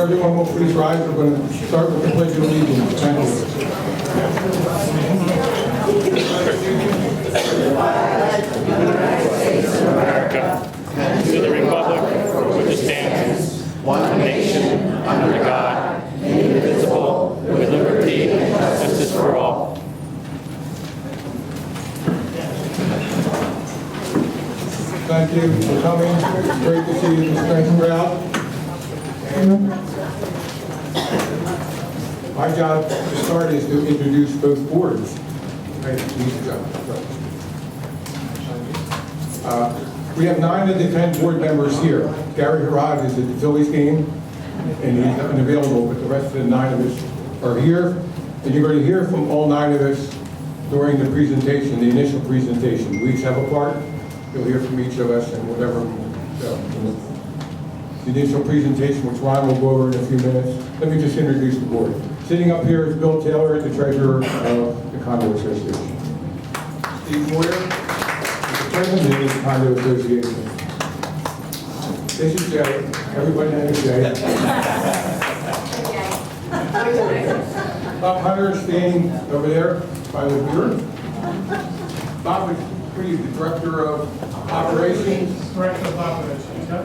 everyone will please rise, we're going to start with the Pledge of Allegiance. Thank you. And to the republic for which it stands, one nation, under God, indivisible, with liberty and justice for all. Thank you for coming. It's great to see you in the strength crowd. And my job to start is to introduce both boards. We have 9 of the 10 board members here. Gary Harrod is at the Phillies game, and he's unavailable, but the rest of the 9 of us are here. And you're going to hear from all 9 of us during the presentation, the initial presentation. We each have a part. You'll hear from each of us and whatever. The initial presentation, which Ron will go over in a few minutes. Let me just introduce the board. Sitting up here is Bill Taylor, the treasurer of the Condo Association. Steve Moyer, the president of the Condo Association. This is Jay. Everybody knows Jay. Bob Hunter is standing over there by the mirror. Bob is the director of operations. Director of operations, yep.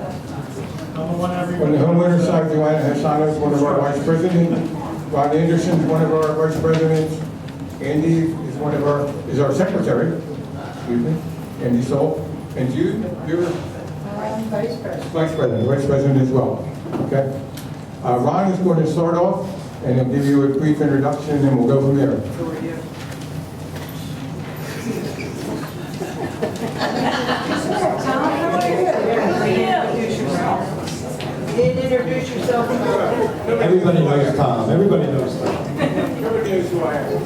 Number one, On the everyone. homeowner side, Joanna Hassano is one of our vice presidents. Ron Anderson is one of our vice presidents. Andy is our secretary. Excuse me. Andy Soul. And Jude, you're Vice President. vice president as well. Okay. Ron is going to start off, and he'll give you a brief introduction, and we'll go from there. You didn't introduce yourself. Everybody knows Tom. Everybody knows Tom. Everybody knows who I am.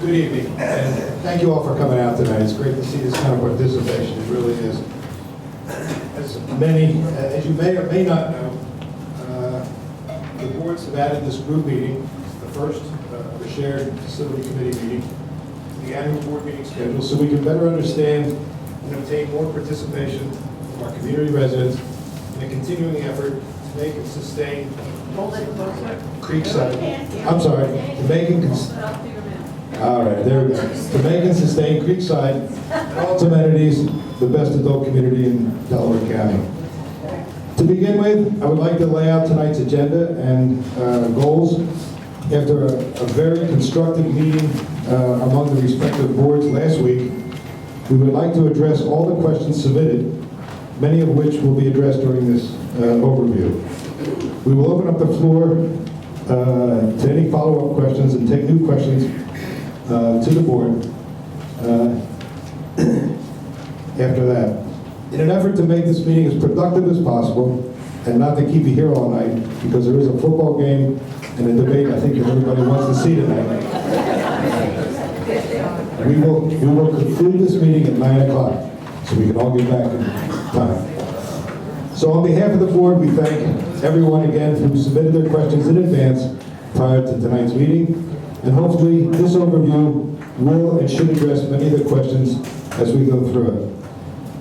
Good evening, and thank you all for coming out tonight. It's great to see this kind of participation. It really is. As you may or may not know, the boards have added this group meeting, the first of the shared facility committee meeting, to the annual board meeting schedule, so we can better understand and obtain more participation from our community residents in a continuing effort to make and sustain Creekside. I'm sorry, to make and all right, there we go. To make and sustain Creekside and all its amenities, the best adult community in Delaware County. To begin with, I would like to lay out tonight's agenda and goals. After a very constructive meeting among the respective boards last week, we would like to address all the questions submitted, many of which will be addressed during this overview. We will open up the floor to any follow-up questions and take new questions to the board after that. In an effort to make this meeting as productive as possible and not to keep you here all night, because there is a football game and a debate I think that everybody wants to see tonight, we will conclude this meeting at 9 o'clock so we can all get back in time. So on behalf of the board, we thank everyone again who submitted their questions in advance prior to tonight's meeting. And hopefully, this overview will and should address many of the questions as we go through it.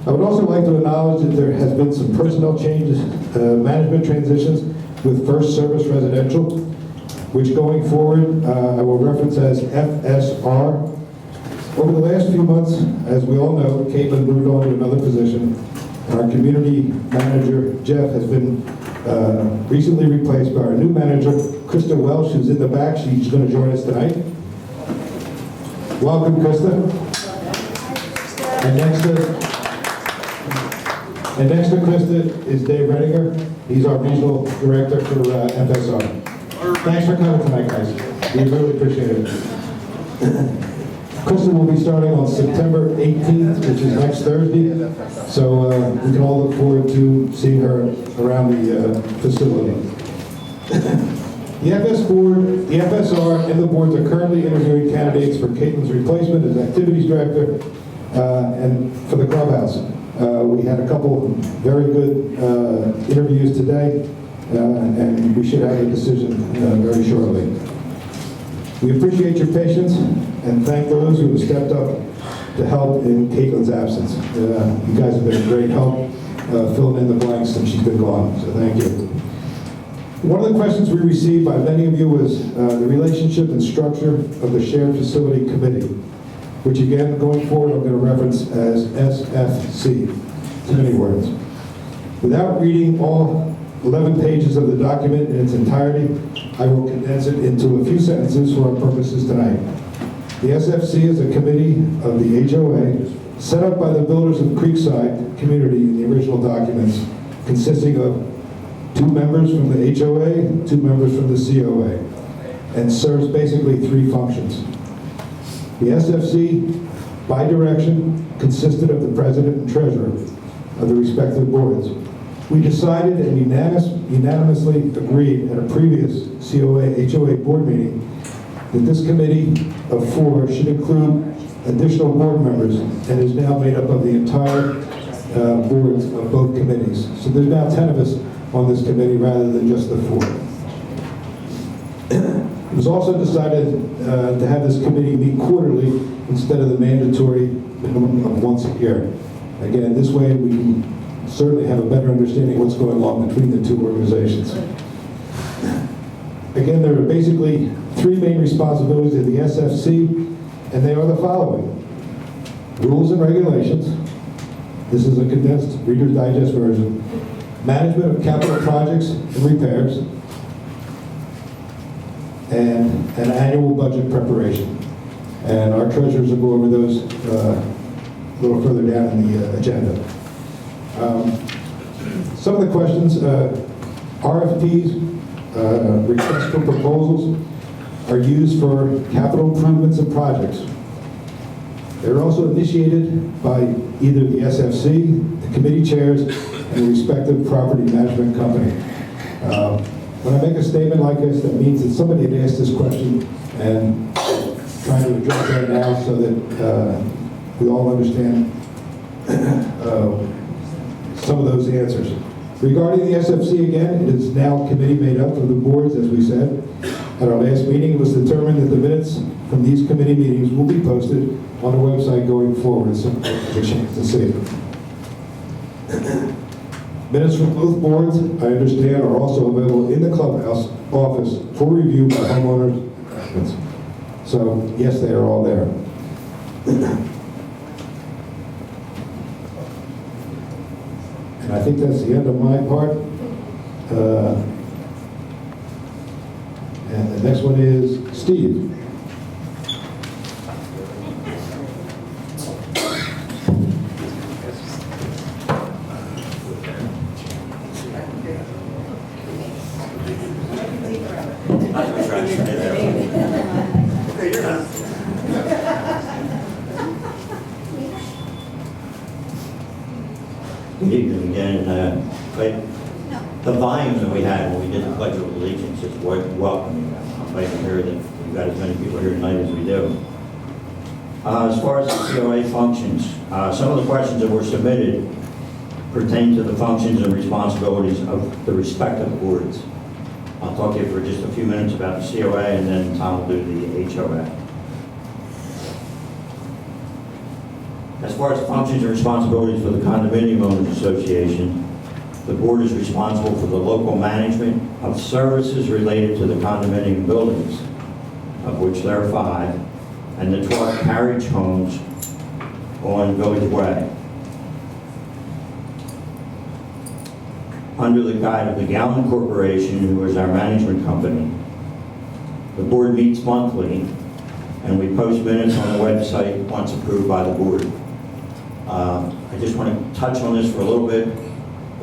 I would also like to acknowledge that there has been some personnel changes, management transitions with First Service Residential, which going forward, I will reference as FSR. Over the last few months, as we all know, Caitlin moved on to another position. Our community manager, Jeff, has been recently replaced by our new manager, Krista Welsh, who's in the back. She's going to join us tonight. Welcome, Krista. And next to Krista is Dave Redinger. He's our regional director for FSR. Thanks for coming tonight, guys. We really appreciate it. Krista will be starting on September 18th, which is next Thursday. So we can all look forward to seeing her around the facility. The FSR, and the boards are currently interviewing candidates for Caitlin's replacement as activities director and for the clubhouse. We had a couple very good interviews today, and we should have a decision very shortly. We appreciate your patience and thank those who have stepped up to help in Caitlin's absence. You guys have been a great help, filling in the blanks since she's been gone, so thank you. One of the questions we received by many of you was the relationship and structure of the Shared Facility Committee, which again, going forward, I'm going to reference as SFC. Too many words. Without reading all 11 pages of the document in its entirety, I will condense it into a few sentences for our purposes tonight. The SFC is a committee of the HOA set up by the builders of Creekside community in the original documents, consisting of 2 members from the HOA, 2 members from the COA, and serves basically 3 functions. The SFC, by direction, consisted of the president and treasurer of the respective boards. We decided and unanimously agreed at a previous COA-HOA board meeting that this committee of 4 should include additional board members and is now made up of the entire boards of both committees. So there's now 10 of us on this committee rather than just the 4. It was also decided to have this committee meet quarterly instead of the mandatory minimum of once a year. Again, this way we can certainly have a better understanding of what's going on between the 2 organizations. Again, there are basically 3 main responsibilities of the SFC, and they are the following. Rules and regulations. This is a condensed Reader's Digest version. Management of capital projects and repairs. And an annual budget preparation. And our treasurers will go over those a little further down in the agenda. Some of the questions, RFPs, requests for proposals, are used for capital improvements and projects. They're also initiated by either the SFC, the committee chairs, and the respective property management company. When I make a statement like this, that means that somebody had asked this question and trying to address that now so that we all understand some of those answers. Regarding the SFC, again, it is now a committee made up of the boards, as we said. At our last meeting, it was determined that the minutes from these committee meetings will be posted on the website going forward, so there's a chance to see it. Minutes from both boards, I understand, are also available in the clubhouse office for review by homeowners. So, yes, they are all there. And I think that's the end of my part. And the next one is Steve. Good evening again. The volume that we had when we did the Pledge of Allegiance is welcoming. I'm glad to hear that we've got as many people here tonight as we do. As far as the COA functions, some of the questions that were submitted pertain to the functions and responsibilities of the respective boards. I'll talk to you for just a few minutes about the COA, and then Tom will do the HOA. As far as the functions and responsibilities for the Condominium Owners Association, the board is responsible for the local management of services related to the condominium buildings, of which there are 5, and the 12 carriage homes on Village Way. Under the guide of the Gallon Corporation, who is our management company, the board meets monthly, and we post minutes on the website once approved by the board. I just want to touch on this for a little bit.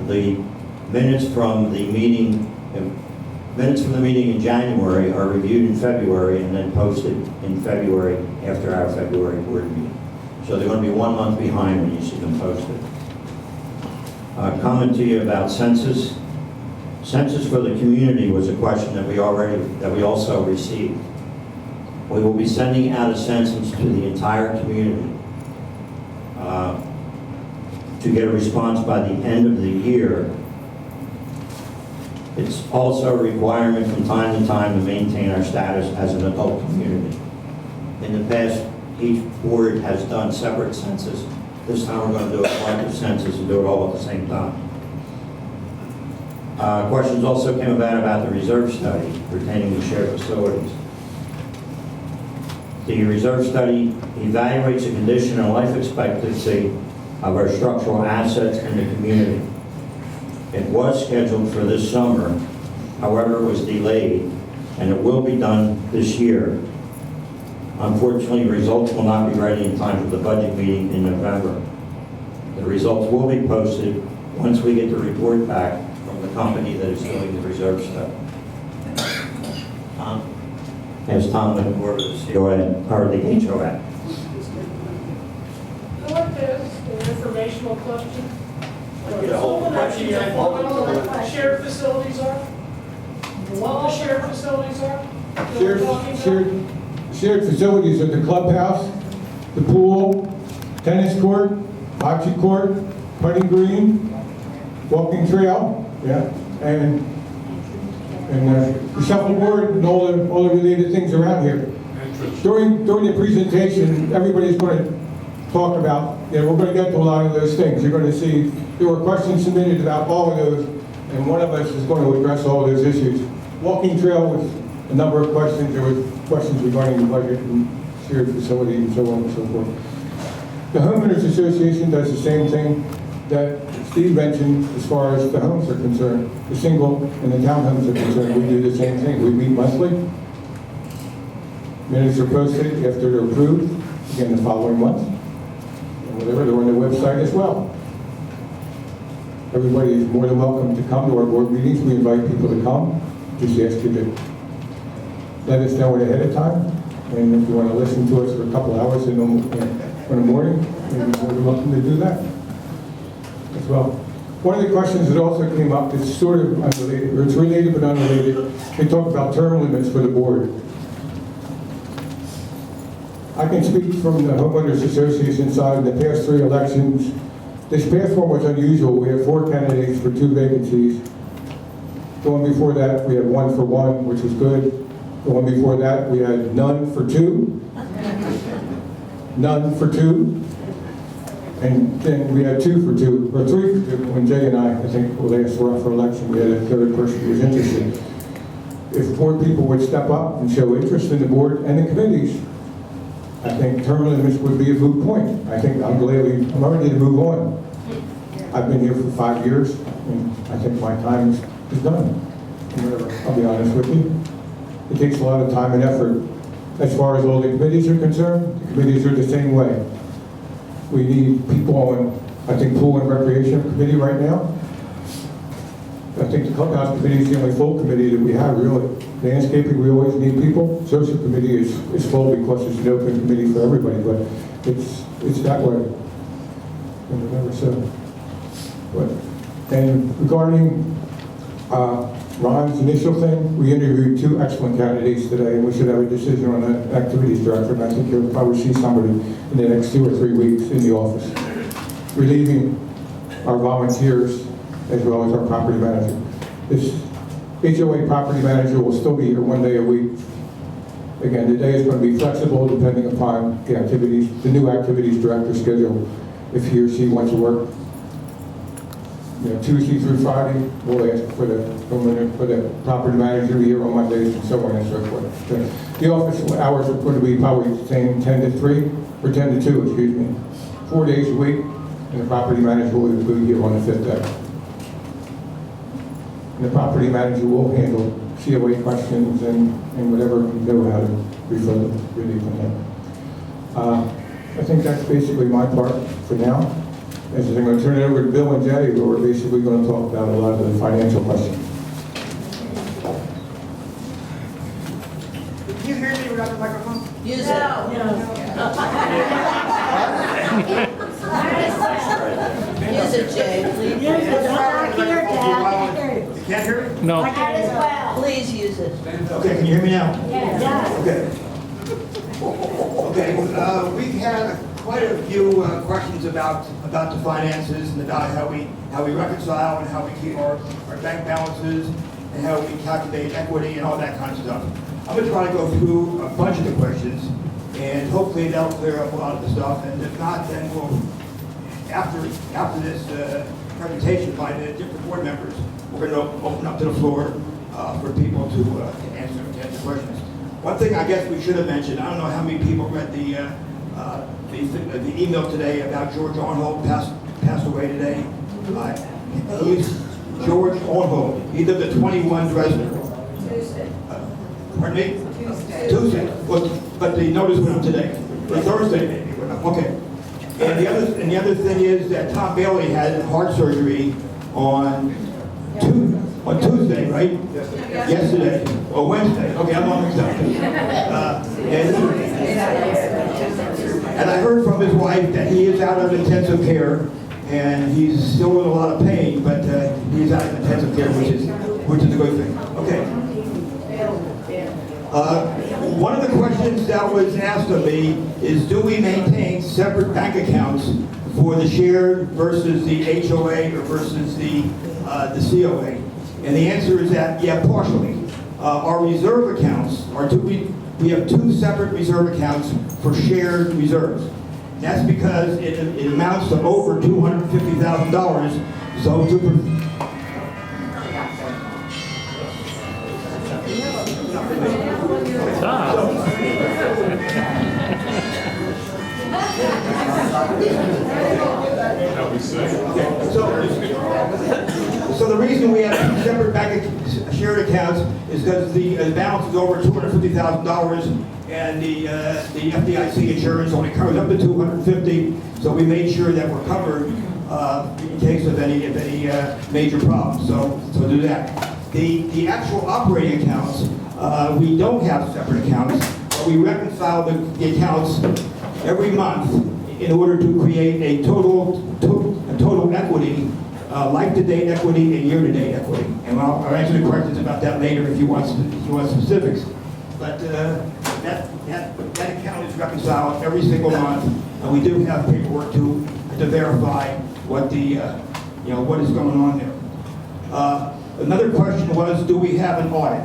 The minutes from the meeting in January are reviewed in February and then posted in February after our February board meeting. So they're going to be 1 month behind when you see them posted. Comment to you about census. Census for the community was a question that we also received. We will be sending out a census to the entire community to get a response by the end of the year. It's also a requirement from time to time to maintain our status as an adult community. In the past, each board has done separate census This time we're going to do a collective census and do it all at the same time. Questions also came about the reserve study pertaining to shared facilities. The reserve study evaluates the condition and life expectancy of our structural assets in the community. It was scheduled for this summer, however, it was delayed, and it will be done this year. Unfortunately, results will not be ready in time for the budget meeting in November. The results will be posted once we get the report back from the company that is doing the reserve study. As Tom went over the COA, or the HOA. I want to ask an informational question. get a whole Someone actually what shared facilities are? What the shared facilities are? that we're talking about? Shared facilities at the clubhouse, the pool, tennis court, bocce court, putting green, walking trail, yeah, and the shuffleboard and all the related things around here. During the presentation, everybody's going to talk about, we're going to get to a lot of those things. You're going to see there were questions submitted about all of those, and one of us is going to address all those issues. Walking trail was a number of questions. There were questions regarding the budget and shared facility and so on and so forth. The Homeowners Association does the same thing that Steve mentioned as far as the homes are concerned. The single and the townhomes are concerned, we do the same thing. We meet monthly. Minutes are posted after they're approved, again the following month. And whatever, they're on the website as well. Everybody is more than welcome to come to our board meetings. We invite people to come. Just ask you to let us know ahead of time. And if you want to listen to us for a couple hours in the morning, you're more than welcome to do that as well. One of the questions that also came up is sort of unrelated, or it's related but unrelated. They talk about term limits for the board. I can speak from the Homeowners Association side. In the past 3 elections, this past one was unusual. We had 4 candidates for 2 vacancies. The one before that, we had 1 for 1, which was good. The one before that, we had none for 2. None for 2. And then we had 2 for 2, or 3 for 2. When Jay and I think, the last run for election, we had a third person who was interested. If board people would step up and show interest in the board and the committees, I think term limits would be a moot point. I think I'm ready to move on. I've been here for 5 years, and I think my time is done. I'll be honest with you. It takes a lot of time and effort. As far as all the committees are concerned, the committees are the same way. We need people on, I think, Pool and Recreation Committee right now. I think the Clubhouse Committee is the only full committee that we have, really. Landscaping, we always need people. Social Committee is full because it's an open committee for everybody, but it's that way. And whatever, so. And regarding Ron's initial thing, we interviewed 2 excellent candidates today, and we should have a decision on that activities director, and I think you'll probably see somebody in the next 2 or 3 weeks in the office, relieving our volunteers as well as our property manager. This HOA property manager will still be here 1 day a week. Again, the day is going to be flexible depending upon the activities, the new activities director schedule, if he or she wants to work. Tuesday through Friday, we'll ask for the property manager to be here on Mondays and so on and so forth. The office hours are going to be probably the same, 10 to 3, or 10 to 2, excuse me. 4 days a week, and the property manager will be here on the 5th day. And the property manager will handle COA questions and whatever you know how to refer them, really from him. I think that's basically my part for now. And so I'm going to turn it over to Bill and Jay, who are basically going to talk about a lot of the financial questions. Can you hear me without the microphone? Use it. Use it, Jay, please. You can't hear me? No. Please use it. Okay, can you hear me now? Yes. Okay. Okay, we've had quite a few questions about the finances and about how we reconcile and how we keep our bank balances and how we calculate equity and all that kind of stuff. I'm going to try to go through a bunch of the questions, and hopefully that'll clear up a lot of the stuff, and if not, then after this presentation by the different board members, we're going to open up to the floor for people to answer questions. One thing I guess we should have mentioned, I don't know how many people read the email today about George Arnold passed away today. He's George Arnold. He lived at 21 Dresden. Pardon me? Tuesday. But the notice went up today. Or Thursday maybe it went up. Okay. And the other thing is that Tom Bailey had heart surgery on Tuesday, right? Yesterday. Or Wednesday. Okay, I'm on mixed up. And I heard from his wife that he is out of intensive care, and he's still in a lot of pain, but he's out of intensive care, which is a good thing. Okay. One of the questions that was asked of me is, do we maintain separate bank accounts for the shared versus the HOA or versus the COA? And the answer is that, yeah, partially. Our reserve accounts are we have two separate reserve accounts for shared reserves. That's because it amounts to over $250,000. So So the reason we have two separate shared accounts is because the balance is over $250,000, and the FDIC insurance only covers up to $250,000. So we made sure that we're covered in case of any major problems. So do that. The actual operating accounts, we don't have separate accounts, but we reconcile the accounts every month in order to create a total equity, life-to-date equity and year-to-date equity. And I'll answer the questions about that later if you want specifics. But that account is reconciled every single month, and we do have paperwork to verify what what is going on there. Another question was, do we have an audit?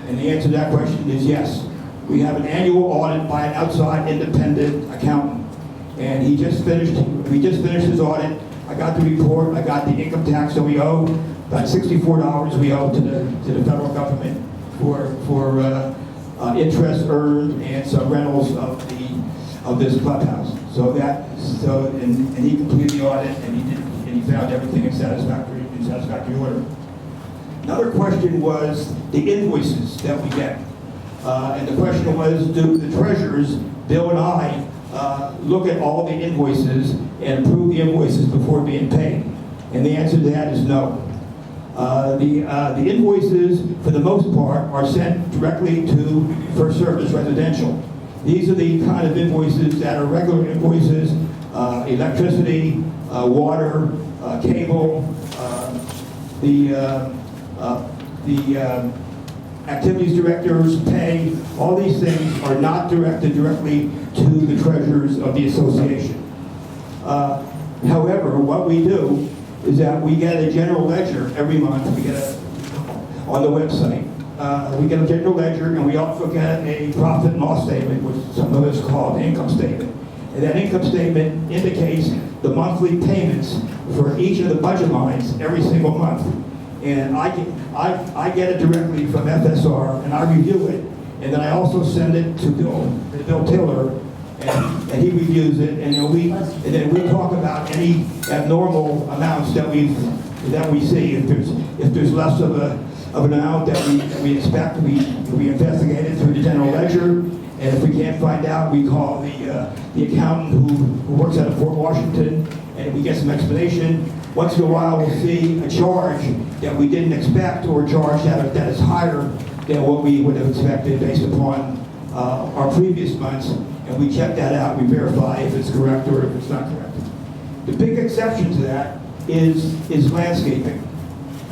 And the answer to that question is yes. We have an annual audit by an outside independent accountant. And we just finished his audit. I got the report, I got the income tax that we owe, about $64 we owe to the federal government for interest earned and some rentals of this clubhouse. And he completed the audit, and he found everything in satisfactory order. Another question was the invoices that we get. And the question was, do the treasurers, Bill and I, look at all the invoices and approve the invoices before being paid? And the answer to that is no. The invoices, for the most part, are sent directly to First Service Residential. These are the kind of invoices that are regular invoices: electricity, water, cable, the activities directors pay. All these things are not directed directly to the treasurers of the association. However, what we do is that we get a general ledger every month. We get on the website. We get a general ledger, and we also get a profit and loss statement, which some of us call an income statement. And that income statement indicates the monthly payments for each of the budget lines every single month. And I get it directly from FSR, and I review it, and then I also send it to Bill Taylor, and he reviews it, and then we talk about any abnormal amounts that we see. If there's less of an amount that we expect, we investigate it through the general ledger, and if we can't find out, we call the accountant who works out of Fort Washington, and we get some explanation. Once in a while, we'll see a charge that we didn't expect, or a charge that is higher than what we would have expected based upon our previous months, and we check that out. We verify if it's correct or if it's not correct. The big exception to that is landscaping.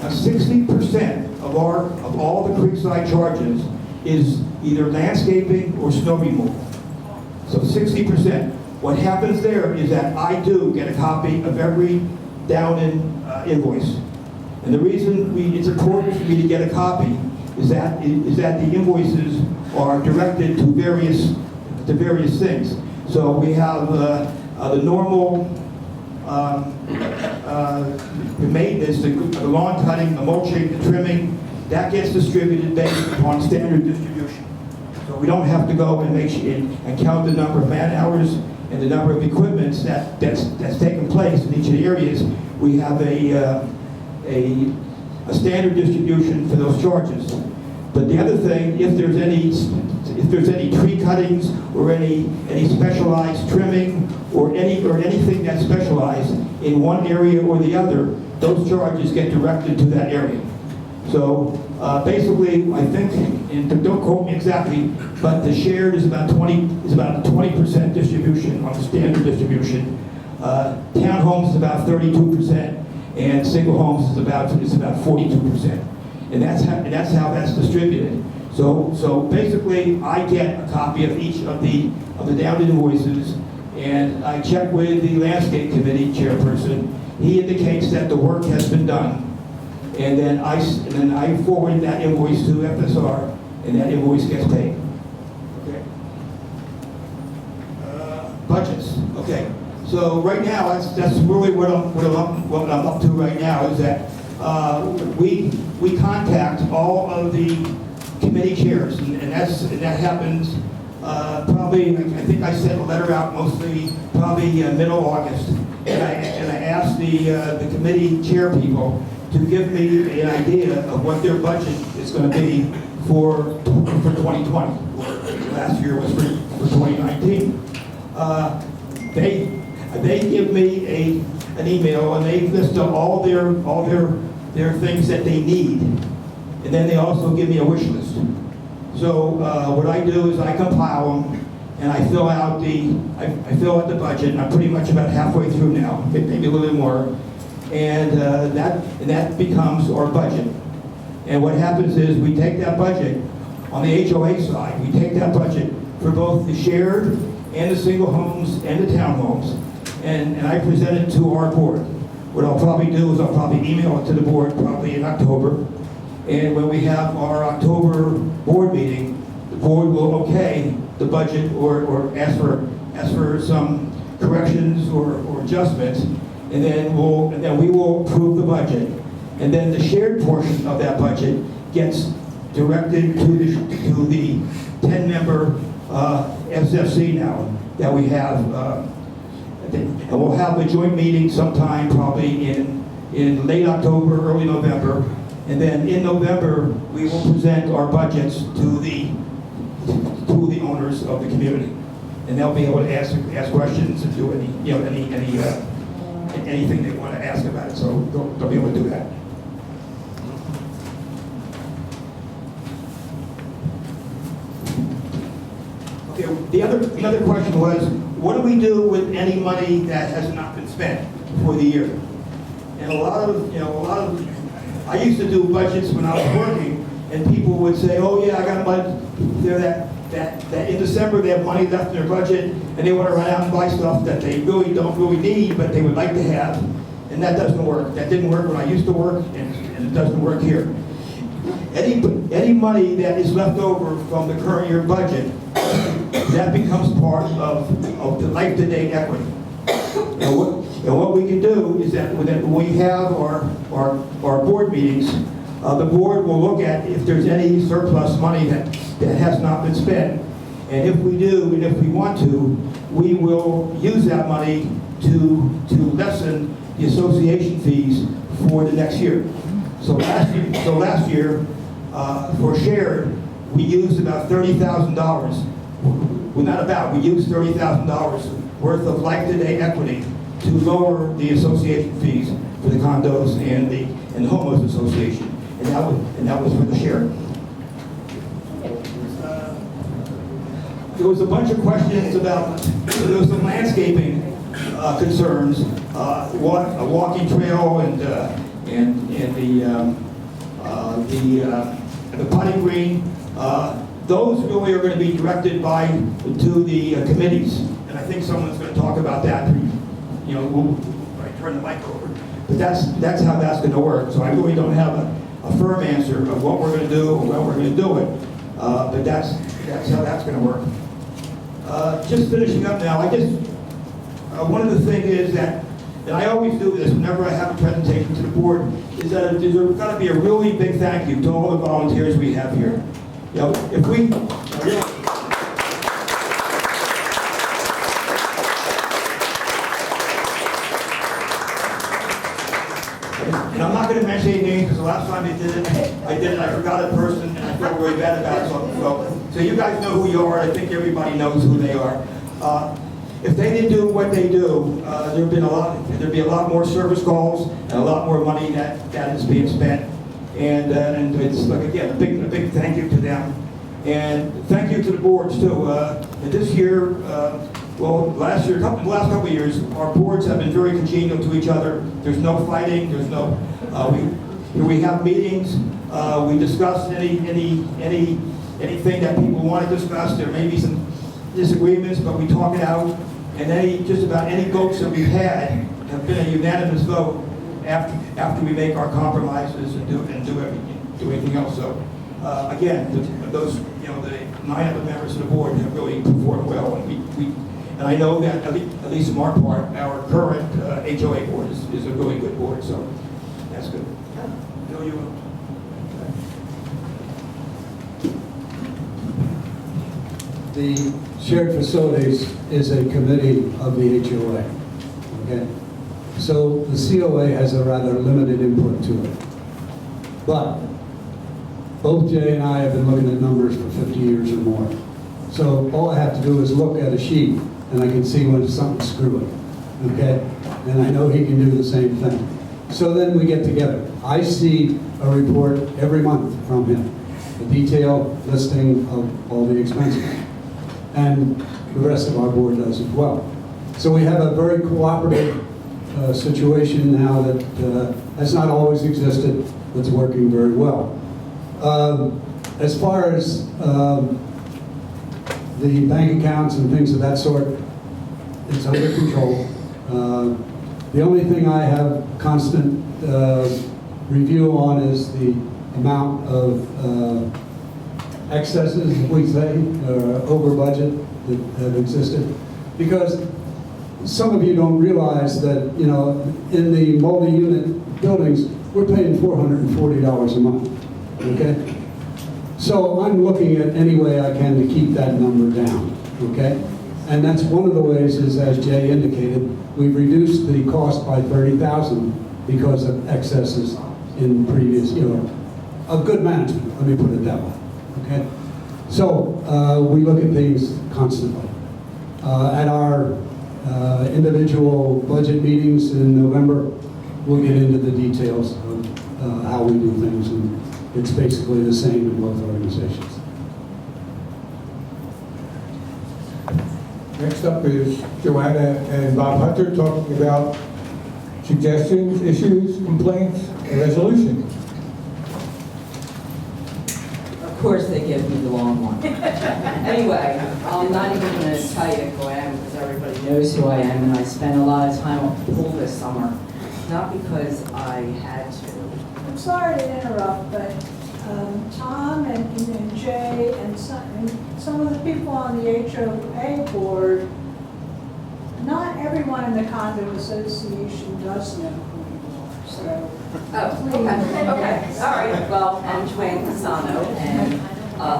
Now, 60% of all the Creekside charges is either landscaping or snow removal. So 60%. What happens there is that I do get a copy of every invoice. And the reason it's important for me to get a copy is that the invoices are directed to various things. So we have the normal the maintenance, the lawn cutting, the mulching, the trimming, that gets distributed based upon standard distribution. So we don't have to go and and count the number of man hours and the number of equipments that's taken place in each of the areas. We have a standard distribution for those charges. But the other thing, if there's any tree cuttings or any specialized trimming or anything that's specialized in one area or the other, those charges get directed to that area. So basically, I think, and don't quote me exactly, but the shared is about 20% distribution on the standard distribution. Townhomes is about 32%, and single homes is about 42%. And that's how that's distributed. So basically, I get a copy of each of the downed invoices, and I check with the landscape committee chairperson. He indicates that the work has been done, and then I forward that invoice to FSR, and that invoice gets paid. Okay. Budgets. Okay. So right now, that's really what I'm up to right now is that we contact all of the committee chairs, and that happens probably. I think I sent a letter out mostly probably middle of August, and I asked the committee chair people to give me an idea of what their budget is going to be for 2020. Last year was for 2019. They give me an email, and they list all their things that they need, and then they also give me a wish list. So what I do is I compile them, and I fill out the budget, and I'm pretty much about halfway through now, maybe a little bit more, and that becomes our budget. And what happens is we take that budget on the HOA side. We take that budget for both the shared and the single homes and the townhomes, and I present it to our board. What I'll probably do is I'll probably email it to the board probably in October. And when we have our October board meeting, the board will okay the budget or ask for some corrections or adjustments, and then we will approve the budget. And then the shared portion of that budget gets directed to the 10-member SFC now that we have. And we'll have a joint meeting sometime probably in late October, early November. And then in November, we will present our budgets to the owners of the community. And they'll be able to ask questions and do anything they want to ask about it. So they'll be able to do that. Okay, the other question was, what do we do with any money that has not been spent for the year? And a lot of, I used to do budgets when I was working, and people would say, oh yeah, I got a budget, that in December they have money left in their budget, and they want to run out and buy stuff that they really don't need, but they would like to have, and that doesn't work. That didn't work when I used to work, and it doesn't work here. Any money that is left over from the current year budget, that becomes part of the life-to-date equity. And what we can do is that when we have our board meetings, the board will look at if there's any surplus money that has not been spent. And if we do, and if we want to, we will use that money to lessen the association fees for the next year. So last year, for shared, we used about $30,000. We used $30,000 worth of life-to-date equity to lower the association fees for the condos and the homeowners association, and that was for the share. There was a bunch of questions about, there was some landscaping concerns, a walking trail and the putting green. Those really are going to be directed to the committees, and I think someone's going to talk about that. We'll turn the mic over. But that's how that's going to work. So I really don't have a firm answer of what we're going to do or when we're going to do it. But that's how that's going to work. Just finishing up now, one of the things is that and I always do this whenever I have a presentation to the board, is that there's got to be a really big thank you to all the volunteers we have here. You know, if we, and I'm not going to mention any names because the last time I did it, I forgot a person and I felt really bad about it. So you guys know who you are. I think everybody knows who they are. If they didn't do what they do, there'd be a lot more service calls and a lot more money that is being spent. And it's like, again, a big thank you to them. And thank you to the boards too. This year, well, the last couple of years, our boards have been very congenial to each other. There's no fighting. There's no. We have meetings. We discuss anything that people want to discuss. There may be some disagreements, but we talk it out. And just about any votes that we've had have been a unanimous vote after we make our compromises and do everything else. So again, those the 9 other members of the board have really performed well, and I know that at least from our part, our current HOA board is a really good board. So that's good. Bill, you. The shared facilities is a committee of the HOA, okay? So the COA has a rather limited input to it. But both Jay and I have been looking at numbers for 50 years or more. So all I have to do is look at a sheet and I can see when something's screwing, okay? And I know he can do the same thing. So then we get together. I see a report every month from him, a detailed listing of all the expenses. And the rest of our board does as well. So we have a very cooperative situation now that has not always existed, but it's working very well. As far as the bank accounts and things of that sort, it's under control. The only thing I have constant review on is the amount of excesses, we say, over budget that have existed. Because some of you don't realize that, in the multi-unit buildings, we're paying $440 a month, okay? So I'm looking at any way I can to keep that number down, okay? And that's one of the ways is, as Jay indicated, we've reduced the cost by $30,000 because of excesses in previous, of good management, let me put it that way. Okay, so we look at things constantly. At our individual budget meetings in November, we'll get into the details of how we do things, and it's basically the same in both organizations. Next up is Joanna and Bob Hunter talking about suggestions, issues, complaints, and resolutions. Of course they give me the long one. Anyway, I'm not even going to tell you who I am because everybody knows who I am, and I spent a lot of time on the pool this summer. Not because I had to. I'm sorry to interrupt, but Tom and Jay and some of the people on the HOA board, not everyone in the condo association does know who you are, so. Oh, okay, all right. Well, I'm Joanne Casano, and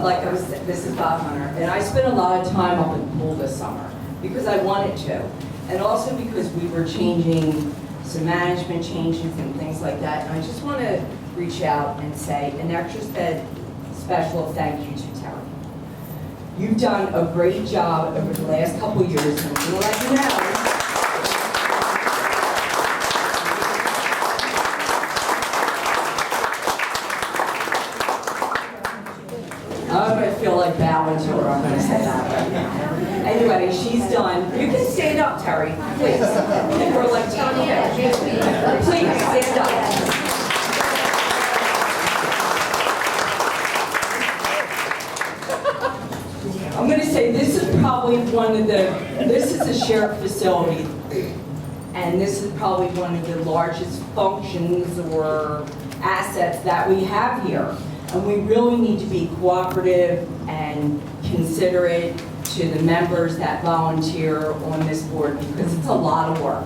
like I was, this is Bob Hunter, and I spent a lot of time up in the pool this summer because I wanted to, and also because we were changing some management changes and things like that. And I just want to reach out and say an extra special thank you to Terry. You've done a great job over the last couple of years, and I'm going to let you know. I'm going to feel like bowing to her. I'm going to say that right now. Anyway, she's done. You can stand up, Terry, please. We're like telling you. Please stand up. I'm going to say this is probably this is a shared facility, and this is probably one of the largest functions or assets that we have here. And we really need to be cooperative and considerate to the members that volunteer on this board because it's a lot of work.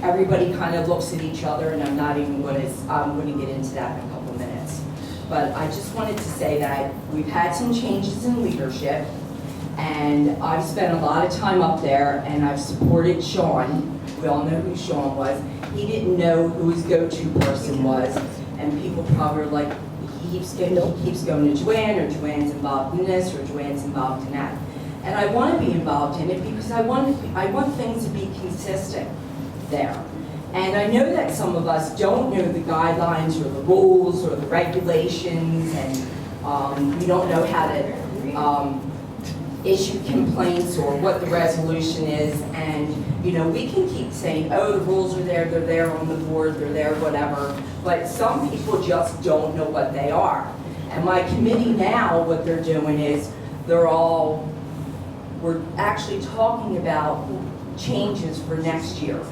Everybody kind of looks at each other, and I'm going to get into that in a couple minutes. But I just wanted to say that we've had some changes in leadership, and I've spent a lot of time up there, and I've supported Sean. We all know who Sean was. He didn't know who his go-to person was, and people probably are like, he keeps going to Joanne, or Joanne's involved in this, or Joanne's involved in that. And I want to be involved in it because I want things to be consistent there. And I know that some of us don't know the guidelines or the rules or the regulations, and we don't know how to issue complaints or what the resolution is. And we can keep saying, oh, the rules are there, they're there on the board, they're there, whatever. But some people just don't know what they are. And my committee now, what they're doing is we're actually talking about changes for next year.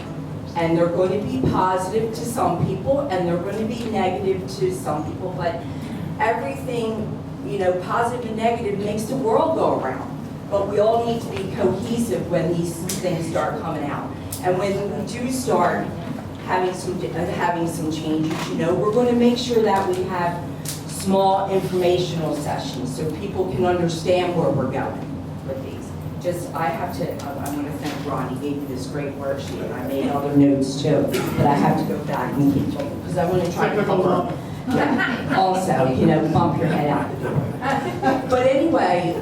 And they're going to be positive to some people, and they're going to be negative to some people, but everything, positive and negative makes the world go around. But we all need to be cohesive when these things start coming out. And when we do start having some changes, we're going to make sure that we have small informational sessions so people can understand where we're going with these. I'm going to thank Ron, he gave me this great worksheet, and I made other notes too, but I have to go back and keep talking, because I want to try to come up. Yeah, also, bump your head out the door. But anyway,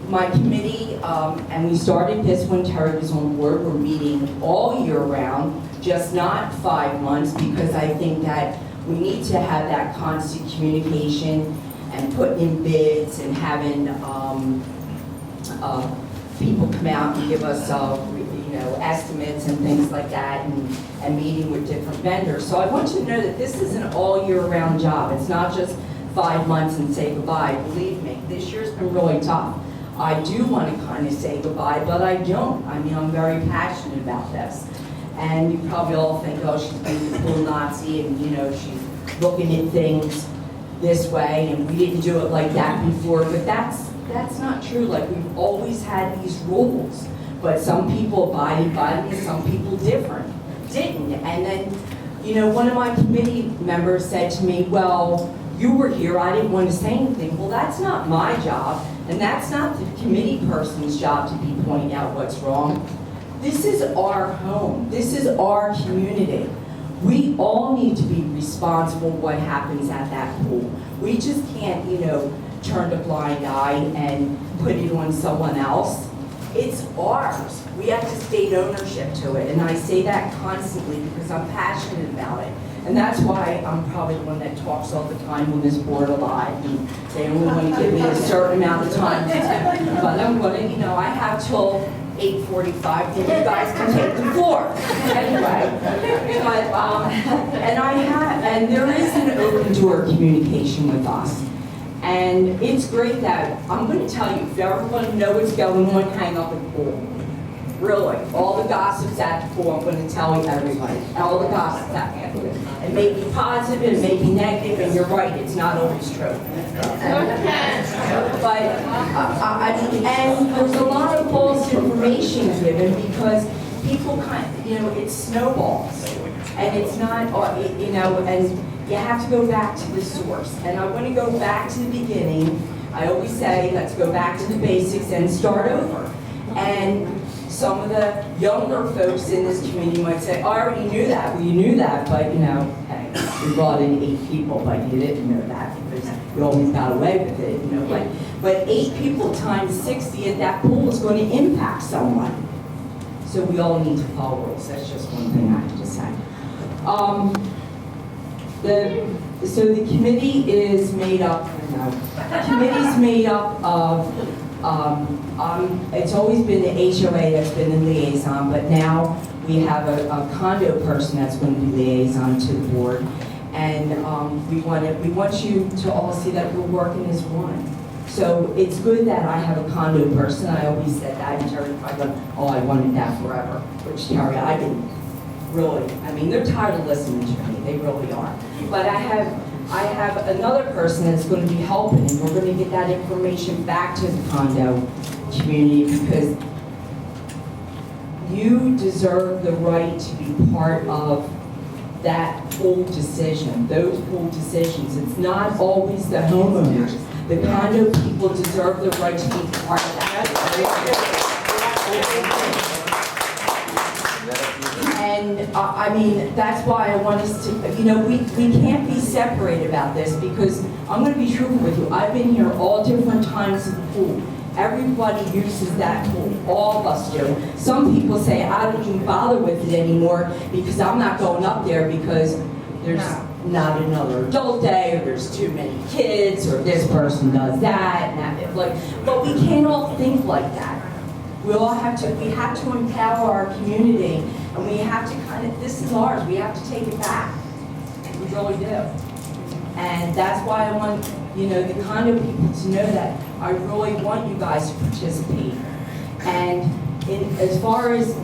my committee, and we started this when Terry was on board, we're meeting all year round, just not 5 months, because I think that we need to have that constant communication and putting in bids and having people come out and give us estimates and things like that, and meeting with different vendors. So I want you to know that this is an all year round job. It's not just 5 months and say goodbye. Believe me, this year's been really tough. I do want to kind of say goodbye, but I don't. I'm very passionate about this. And you probably all think, oh, she's being a cool Nazi, and she's looking at things this way, and we didn't do it like that before, but that's not true. Like, we've always had these rules, but some people abided by them and some people didn't. And then, one of my committee members said to me, well, you were here, I didn't want to say anything. Well, that's not my job, and that's not the committee person's job to be pointing out what's wrong. This is our home. This is our community. We all need to be responsible for what happens at that pool. We just can't, turn a blind eye and put it on someone else. It's ours. We have to state ownership to it, and I say that constantly because I'm passionate about it. And that's why I'm probably the one that talks all the time on this board a lot, and they only want to give me a certain amount of time. But I'm going to, I have till 8:45, then you guys can take the floor. Anyway, but, and there is an open door communication with us. And it's great that, I'm going to tell you, if everyone knows what's going on, hang up at the pool. Really, all the gossips at the pool, I'm going to tell you, everybody, all the gossips at the pool. It may be positive, it may be negative, and you're right, it's not always true. But, and there's a lot of false information given because people it snowballs. And it's not, and you have to go back to the source. And I want to go back to the beginning. I always say, let's go back to the basics and start over. And some of the younger folks in this community might say, oh, I already knew that. Well, you knew that, but hey, we brought in 8 people, but you didn't know that because you always got away with it, But 8 people times 60 at that pool is going to impact someone. So we all need to follow rules. That's just one thing I have to say. So the committee is made up, committee's made up of, it's always been the HOA that's been the liaison, but now we have a condo person that's going to be liaison to the board. And we want you to all see that we're working as one. So it's good that I have a condo person. I always said that, and Terry probably went, oh, I wanted that forever, which Terry, I didn't. Really, they're tired of listening to me, they really are. But I have another person that's going to be helping, and we're going to get that information back to the condo community because you deserve the right to be part of that pool decision, those pool decisions. It's not always the homeowners. The condo people deserve the right to be part of that. And I mean, that's why I want us to, you know, we can't be separated about this, because I'm going to be truthful with you. I've been here all different times of the pool. Everybody uses that pool, all of us do. Some people say, I don't even bother with it anymore because I'm not going up there because there's not another adult day, or there's too many kids, or this person does that, and that. Like, but we can't all think like that. We have to empower our community, and we have to kind of, this is ours, we have to take it back. We really do. And that's why I want, you know, the condo people to know that I really want you guys to participate. And as far as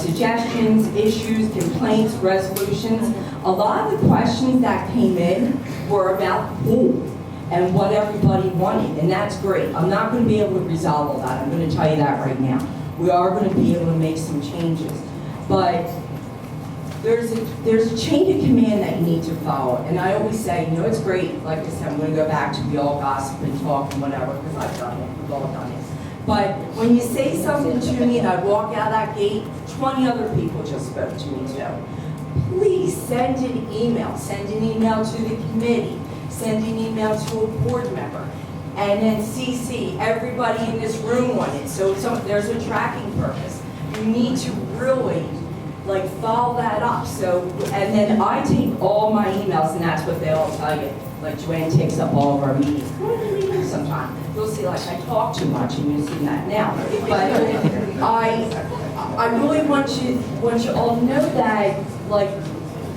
suggestions, issues, complaints, resolutions, a lot of the questions that came in were about the pool and what everybody wanted, and that's great. I'm not going to be able to resolve all that. I'm going to tell you that right now. We are going to be able to make some changes, but there's a chain of command that you need to follow. And I always say, you know, it's great. Like I said, I'm going to go back to we all gossip and talk and whatever, because I've done it. We've all done it. But when you say something to me and I walk out that gate, 20 other people just spoke to me too. Please send an email. Send an email to the committee. Send an email to a board member. And then CC everybody in this room on it. So there's a tracking purpose. You need to really like follow that up. So, and then I take all my emails, and that's what they all tell you. Like Joanne takes up all of our meetings. Come to the meeting sometime. You'll see like I talk too much, and you'll see that now. But I really want you all to know that like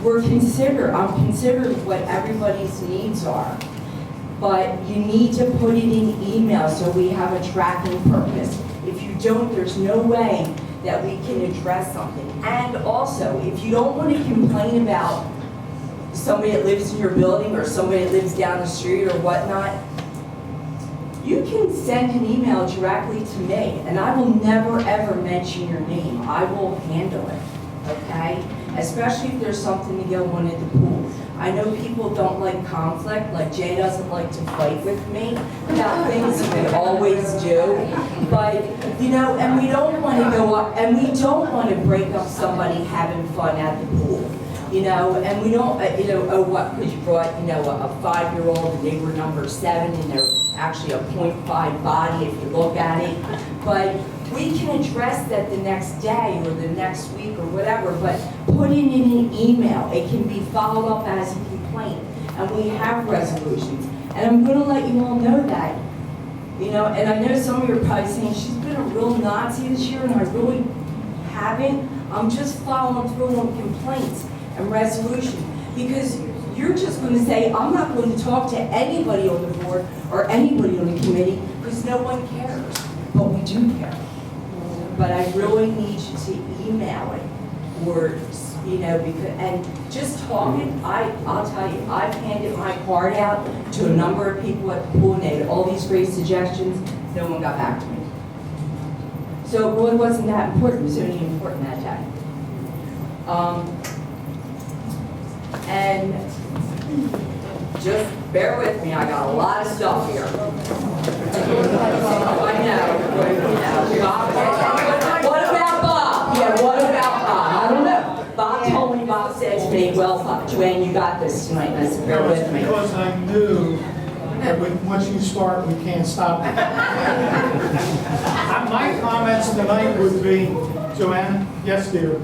I'm considered what everybody's needs are. But you need to put it in email so we have a tracking purpose. If you don't, there's no way that we can address something. And also, if you don't want to complain about somebody that lives in your building or somebody that lives down the street or whatnot, you can send an email directly to me, and I will never ever mention your name. I will handle it, okay? Especially if there's something to go on at the pool. I know people don't like conflict, like Jay doesn't like to fight with me about things, we always do. But, you know, and we don't want to go up, and we don't want to break up somebody having fun at the pool. You know, and we don't, you know, oh, what, because you brought, you know, a 5-year-old and they were number 7 and they're actually a 0.5 body if you look at it. But we can address that the next day or the next week or whatever, but put it in an email. It can be followed up as a complaint, and we have resolutions. And I'm going to let you all know that, you know, and I know some of you are probably saying, she's been a real Nazi this year, and I really haven't. I'm just following through on complaints and resolution, because you're just going to say, I'm not going to talk to anybody on the board or anybody on the committee because no one cares, but we do care. But I really need you to email it, or, you know, because, and just talking, I'll tell you, I've handed my card out to a number of people at the pool, and they had all these great suggestions, no one got back to me. So it really wasn't that important, it was only important that day. And just bear with me, I got a lot of stuff here. I know, Bob, what about Bob? Yeah, what about Bob? I don't know. Bob told me, Bob said to me, well, Joanne, you got this tonight, and I said, bear with me. Because I knew that once you start, we can't stop it. My comments tonight would be, Joanne, yes, dear.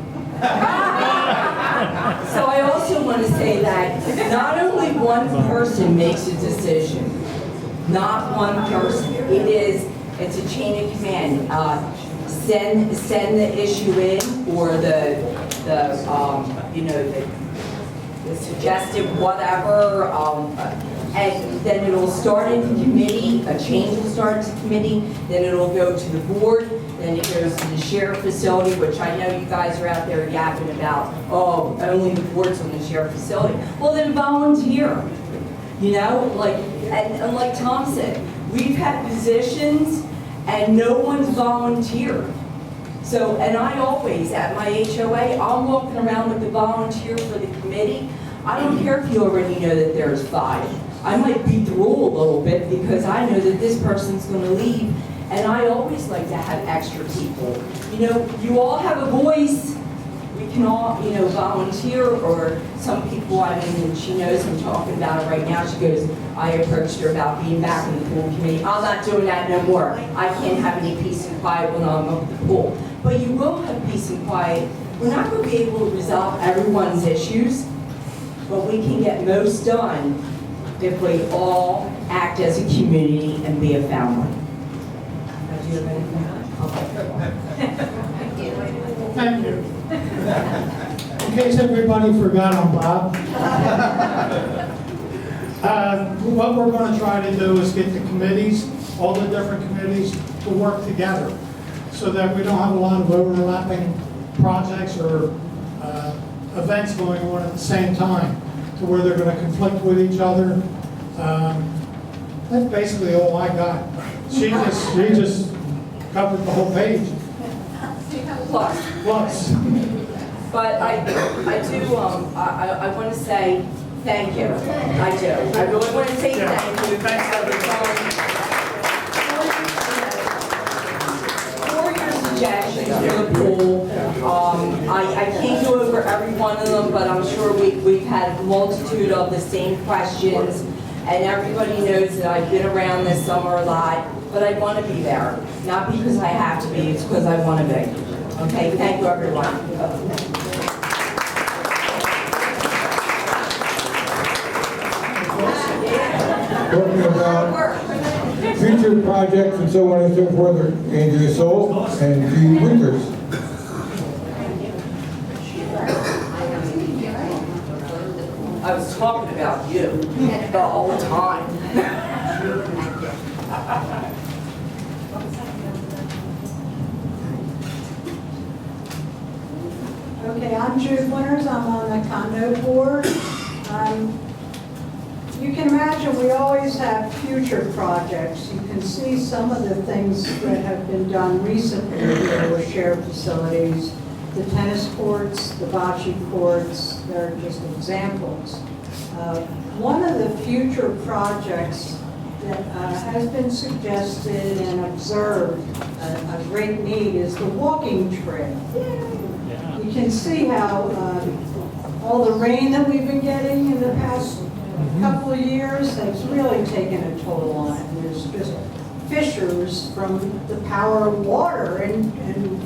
So I also want to say that not only one person makes a decision, not one person. It's a chain of command. Send the issue in, or the suggestive whatever, and then it'll start in the committee. A change will start in the committee. Then it'll go to the board. Then it goes to the sheriff facility, which I know you guys are out there yapping about, oh, only the board's on the sheriff facility. Well, then volunteer, you know, and like Tom said, we've had positions and no one's volunteered. So, and I always, at my HOA, I'm walking around with the volunteer for the committee. I don't care if you already know that there's 5. I might beat the rule a little bit because I know that this person's gonna leave, and I always like to have extra people. You know, you all have a voice. We can all, you know, volunteer, or some people, I mean, and she knows I'm talking about it right now. She goes, I approached her about being back in the pool committee. I'm not doing that no more. I can't have any peace and quiet when I'm up at the pool. But you will have peace and quiet. We're not going to be able to resolve everyone's issues, but we can get most done if we all act as a community and be a family. Do you have anything? Thank you. In case everybody forgot, I'm Bob. What we're going to try to do is get the committees, all the different committees, to work together so that we don't have a lot of overlapping projects or events going on at the same time to where they're going to conflict with each other. That's basically all I got. She just covered the whole page. Plus. But I do, I want to say thank you. I do. I really want to say thank you. Thanks, everybody. For your suggestions for the pool. I can't go over every one of them, but I'm sure we've had a multitude of the same questions. And everybody knows that I've been around this summer a lot, but I want to be there. Not because I have to be, it's because I want to be. Okay, thank you, everyone. Talking about future projects and so on and so forth are Andrea Soul and G. Winters. I was talking about you the whole time. Okay, I'm Jude Winters, I'm on the condo board. You can imagine we always have future projects. You can see some of the things that have been done recently here with shared facilities, the tennis courts, the bocce courts, they're just examples. One of the future projects that has been suggested and observed a great need is the walking trail. You can see how all the rain that we've been getting in the past couple of years has really taken a toll on it. And there's just fissures from the power of water and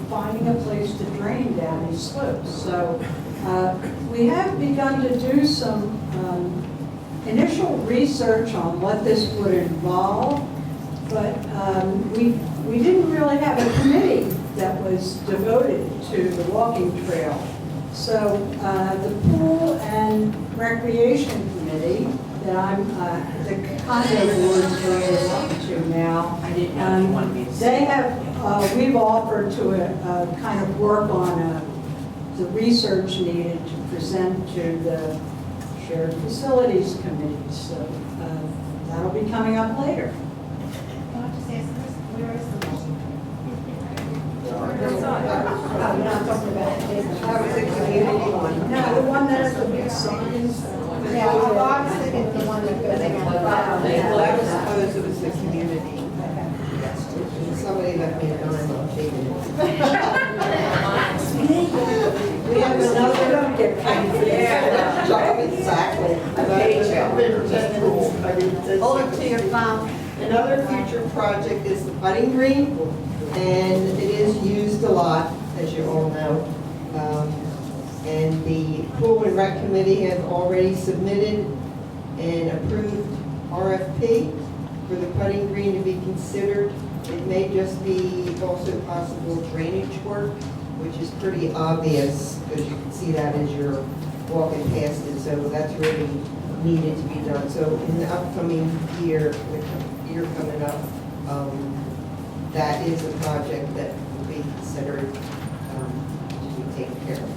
finding a place to drain down these slopes. So we have begun to do some initial research on what this would involve, but we didn't really have a committee that was devoted to the walking trail. So the Pool and Recreation Committee that I'm, the condo board is going up to now, they have, we've offered to kind of work on the research needed to present to the Shared Facilities Committee. So that'll be coming up later. I'm not talking about that was the community one. No, the one that has the big signs. Yeah, I was thinking the one that goes on. I was supposed it was the community. Somebody let me know I'm taking it. We have another. Exactly. Hold it to your phone. Another future project is the putting green, and it is used a lot, as you all know. And the Pool and Rec Committee have already submitted an approved RFP for the putting green to be considered. It may just be also possible drainage work, which is pretty obvious because you can see that as you're walking past it. So that's really needed to be done. So in the upcoming year, the year coming up, that is a project that will be considered to be taken care of.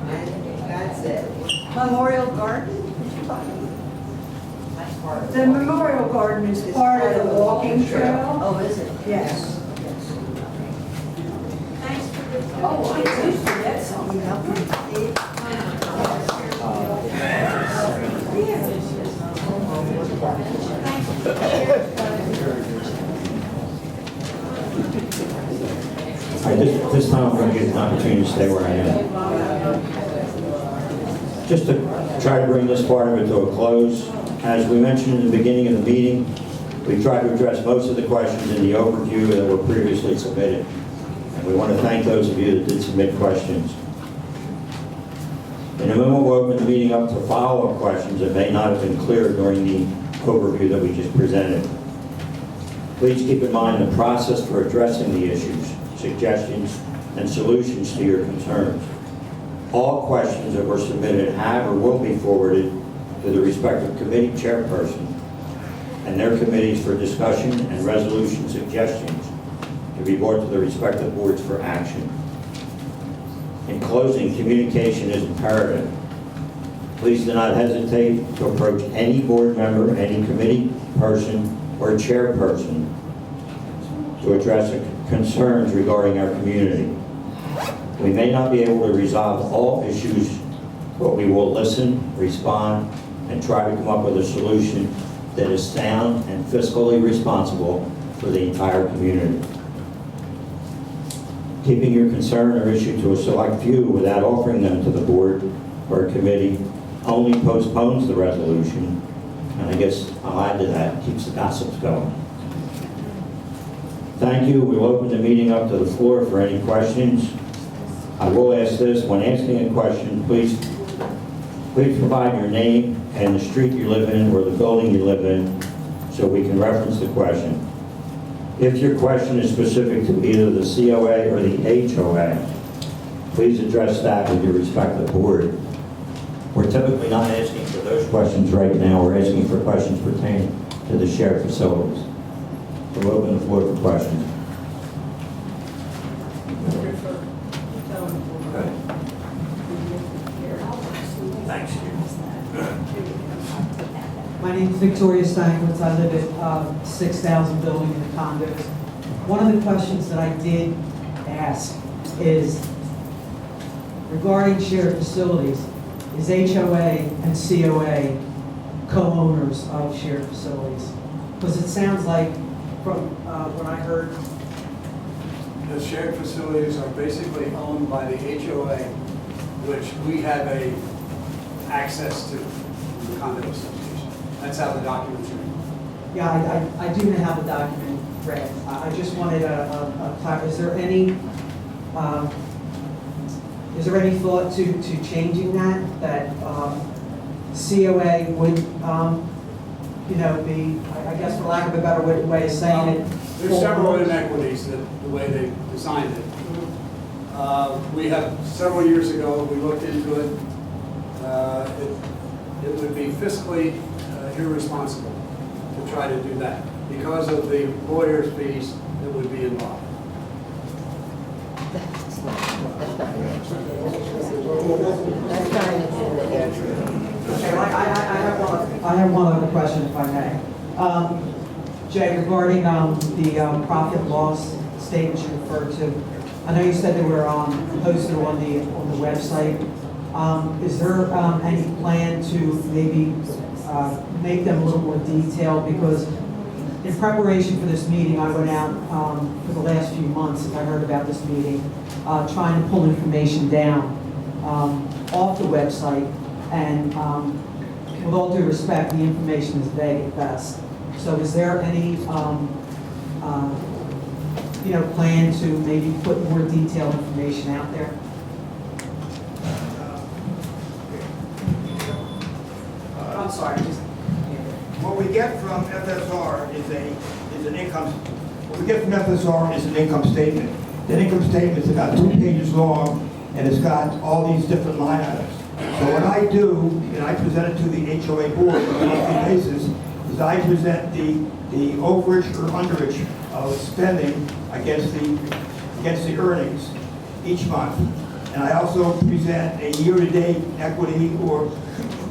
And that's it. Memorial Garden? The Memorial Garden is part of the walking trail. Oh, is it? Yes. Oh, I did forget something. This time I'm going to get an opportunity to stay where I am. Just to try to bring this part of it to a close, as we mentioned in the beginning of the meeting, we tried to address most of the questions in the overview that were previously submitted. And we want to thank those of you that did submit questions. In a moment, we'll open the meeting up to follow-up questions that may not have been clear during the overview that we just presented. Please keep in mind the process for addressing the issues, suggestions, and solutions to your concerns. All questions that were submitted have or will be forwarded to the respective committee chairperson and their committees for discussion and resolution suggestions to be brought to the respective boards for action. In closing, communication is imperative. Please do not hesitate to approach any board member, any committee person, or chairperson to address concerns regarding our community. We may not be able to resolve all issues, but we will listen, respond, and try to come up with a solution that is sound and fiscally responsible for the entire community. Keeping your concern or issue to a select few without offering them to the board or committee only postpones the resolution, and I guess I'll add to that, keeps the gossips going. Thank you. We'll open the meeting up to the floor for any questions. I will ask this, when asking a question, please provide your name and the street you live in or the building you live in so we can reference the question. If your question is specific to either the COA or the HOA, please address that with your respective board. We're typically not asking for those questions right now. We're asking for questions pertaining to the shared facilities. So we'll open the floor for questions. Thanks. My name is Victoria Stankwitz. I live at 6,000 building in the condos. One of the questions that I did ask is regarding shared facilities. Is HOA and COA co-owners of shared facilities? Because it sounds like from what I heard. The shared facilities are basically owned by the HOA, which we have access to from the condo association. That's how the documents are written. Yeah, I do have the document read. I just wanted a clarity. Is there any thought to changing that COA would, be, I guess for lack of a better way of saying it? There's several inequities that the way they designed it. We have, several years ago, we looked into it. It would be fiscally irresponsible to try to do that because of the lawyer's fees that would be involved. I have one other question, if I may. Jay, regarding the profit loss statements you referred to, I know you said they were posted on the website. Is there any plan to maybe make them a little more detailed? Because in preparation for this meeting, I went out for the last few months, as I heard about this meeting, trying to pull information down off the website, and with all due respect, the information is vague at best. So is there any plan to maybe put more detailed information out there? I'm sorry. What we get from FSR is an income. What we get from FSR is an income statement. That income statement is about 2 pages long, and it's got all these different line items. So what I do, and I present it to the HOA board on a monthly basis, is I present the overage or underage of spending against the earnings each month. And I also present a year-to-date equity or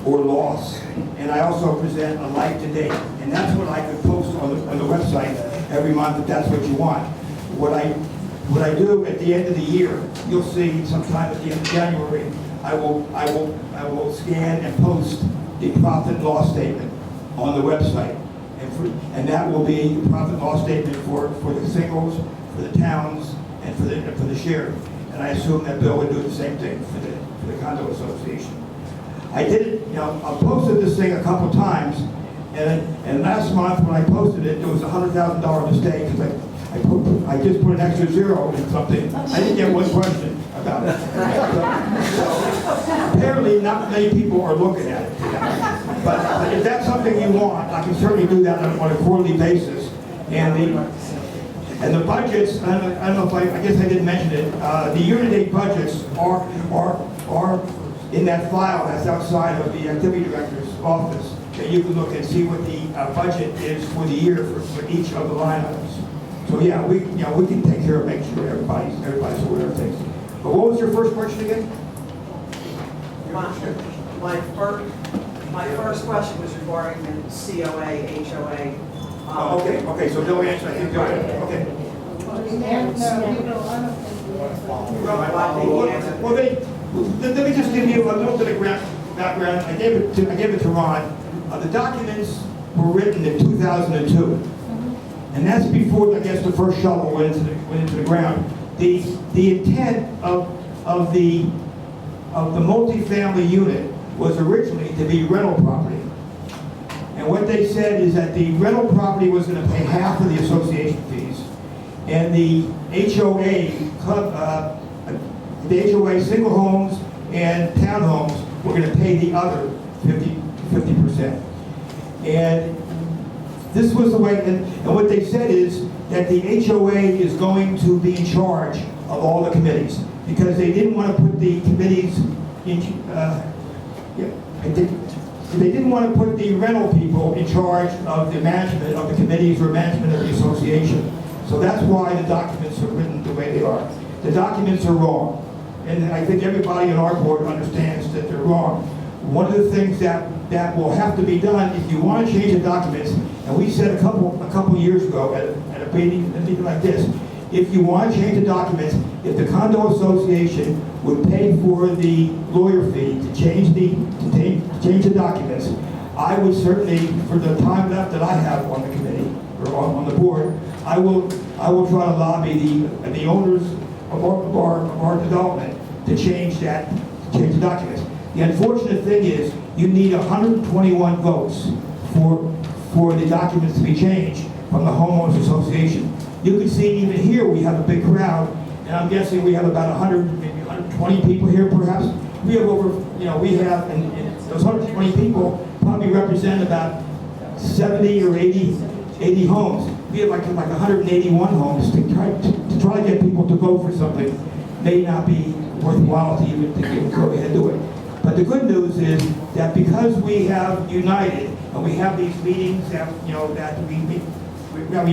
loss. And I also present a life-to-date. And that's what I could post on the website every month if that's what you want. What I what I do at the end of the year, you'll see sometime at the end of January, I will scan and post the profit and loss statement on the website. And that will be the profit and loss statement for the singles, for the towns, and for the share. And I assume that Bill would do the same thing for the condo association. I did it, I posted this thing a couple times, and last month when I posted it, there was a $100,000 mistake because I just put an extra zero in something. I didn't get one question about it. So, apparently, not many people are looking at it. But if that's something you want, I can certainly do that on a quarterly basis. And the budgets, I don't know if I guess I didn't mention it. The year-to-date budgets are in that file that's outside of the activity director's office. And you can look and see what the budget is for the year for each of the line items. So yeah, we can take care of making sure everybody's aware of things. But what was your first question again? My first question was regarding the COA, HOA. Okay, so Bill answered, I think Bill answered, okay. Well, let me just give you a little bit of background. I gave it to Ron. The documents were written in 2002, and that's before, I guess, the first shovel went into the ground. The intent of the multifamily unit was originally to be rental property, and what they said is that the rental property was going to pay half of the association fees, and the HOA single homes and townhomes were going to pay the other 50%. And this was the way, and what they said is that the HOA is going to be in charge of all the committees, because they didn't want to put the committees in, they didn't want to put the rental people in charge of the management of the committees or management of the association. So that's why the documents are written the way they are. The documents are wrong. And I think everybody in our board understands that they're wrong. One of the things that will have to be done if you want to change the documents, and we said a couple years ago at a meeting like this, if you want to change the documents, if the condo association would pay for the lawyer fee to change the documents, I would certainly, for the time left that I have on the committee or on the board, I will try to lobby the owners of our development to change the documents. The unfortunate thing is you need 121 votes for the documents to be changed from the homeowners association. You can see even here we have a big crowd, and I'm guessing we have about 100, maybe 120 people here perhaps. We have over, and those 120 people probably represent about 70 or 80 homes. We have like 181 homes to try to get people to vote for something may not be worthwhile to even go ahead and do it. But the good news is that because we have united and we have these meetings that we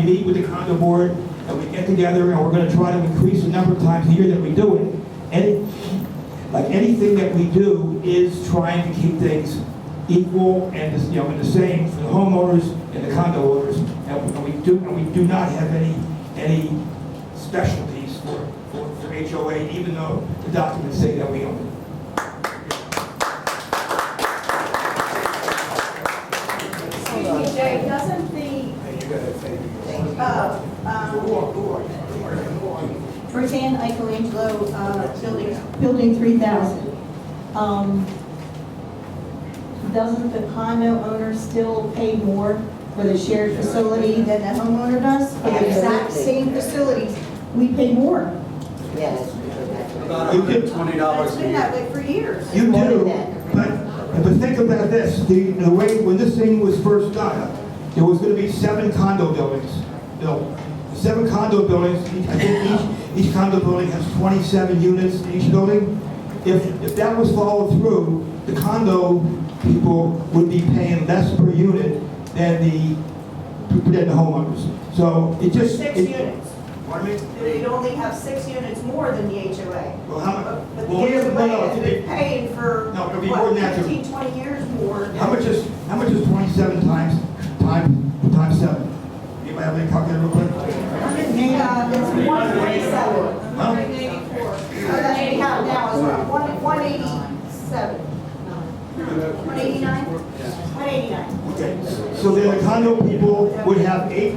meet with the condo board and we get together and we're going to try to increase the number of times a year that we do it. Anything that we do is trying to keep things equal and the same for the homeowners and the condo owners. And we do not have any specialties for HOA, even though the documents say that we own it. Jay, doesn't Roseanne Michelangelo, building 3000. Doesn't the condo owner still pay more for the shared facility than the homeowner does? For the exact same facilities, we pay more. Yes. You get It's been that way for years. You do, but think about this. The way when this thing was first done, there was going to be 7 condo buildings built. 7 condo buildings. I think each condo building has 27 units in each building. If that was followed through, the condo people would be paying less per unit than the homeowners. So it just 6 units. Pardon me? You'd only have 6 units more than the HOA. Well, how much? But the HOA has been paying for, No, it'll be more than that. 15, 20 years more. How much is 27 times 7? Anybody have any calculator real quick? It's 147. 187. 189? 189. Okay, so then the condo people would have eight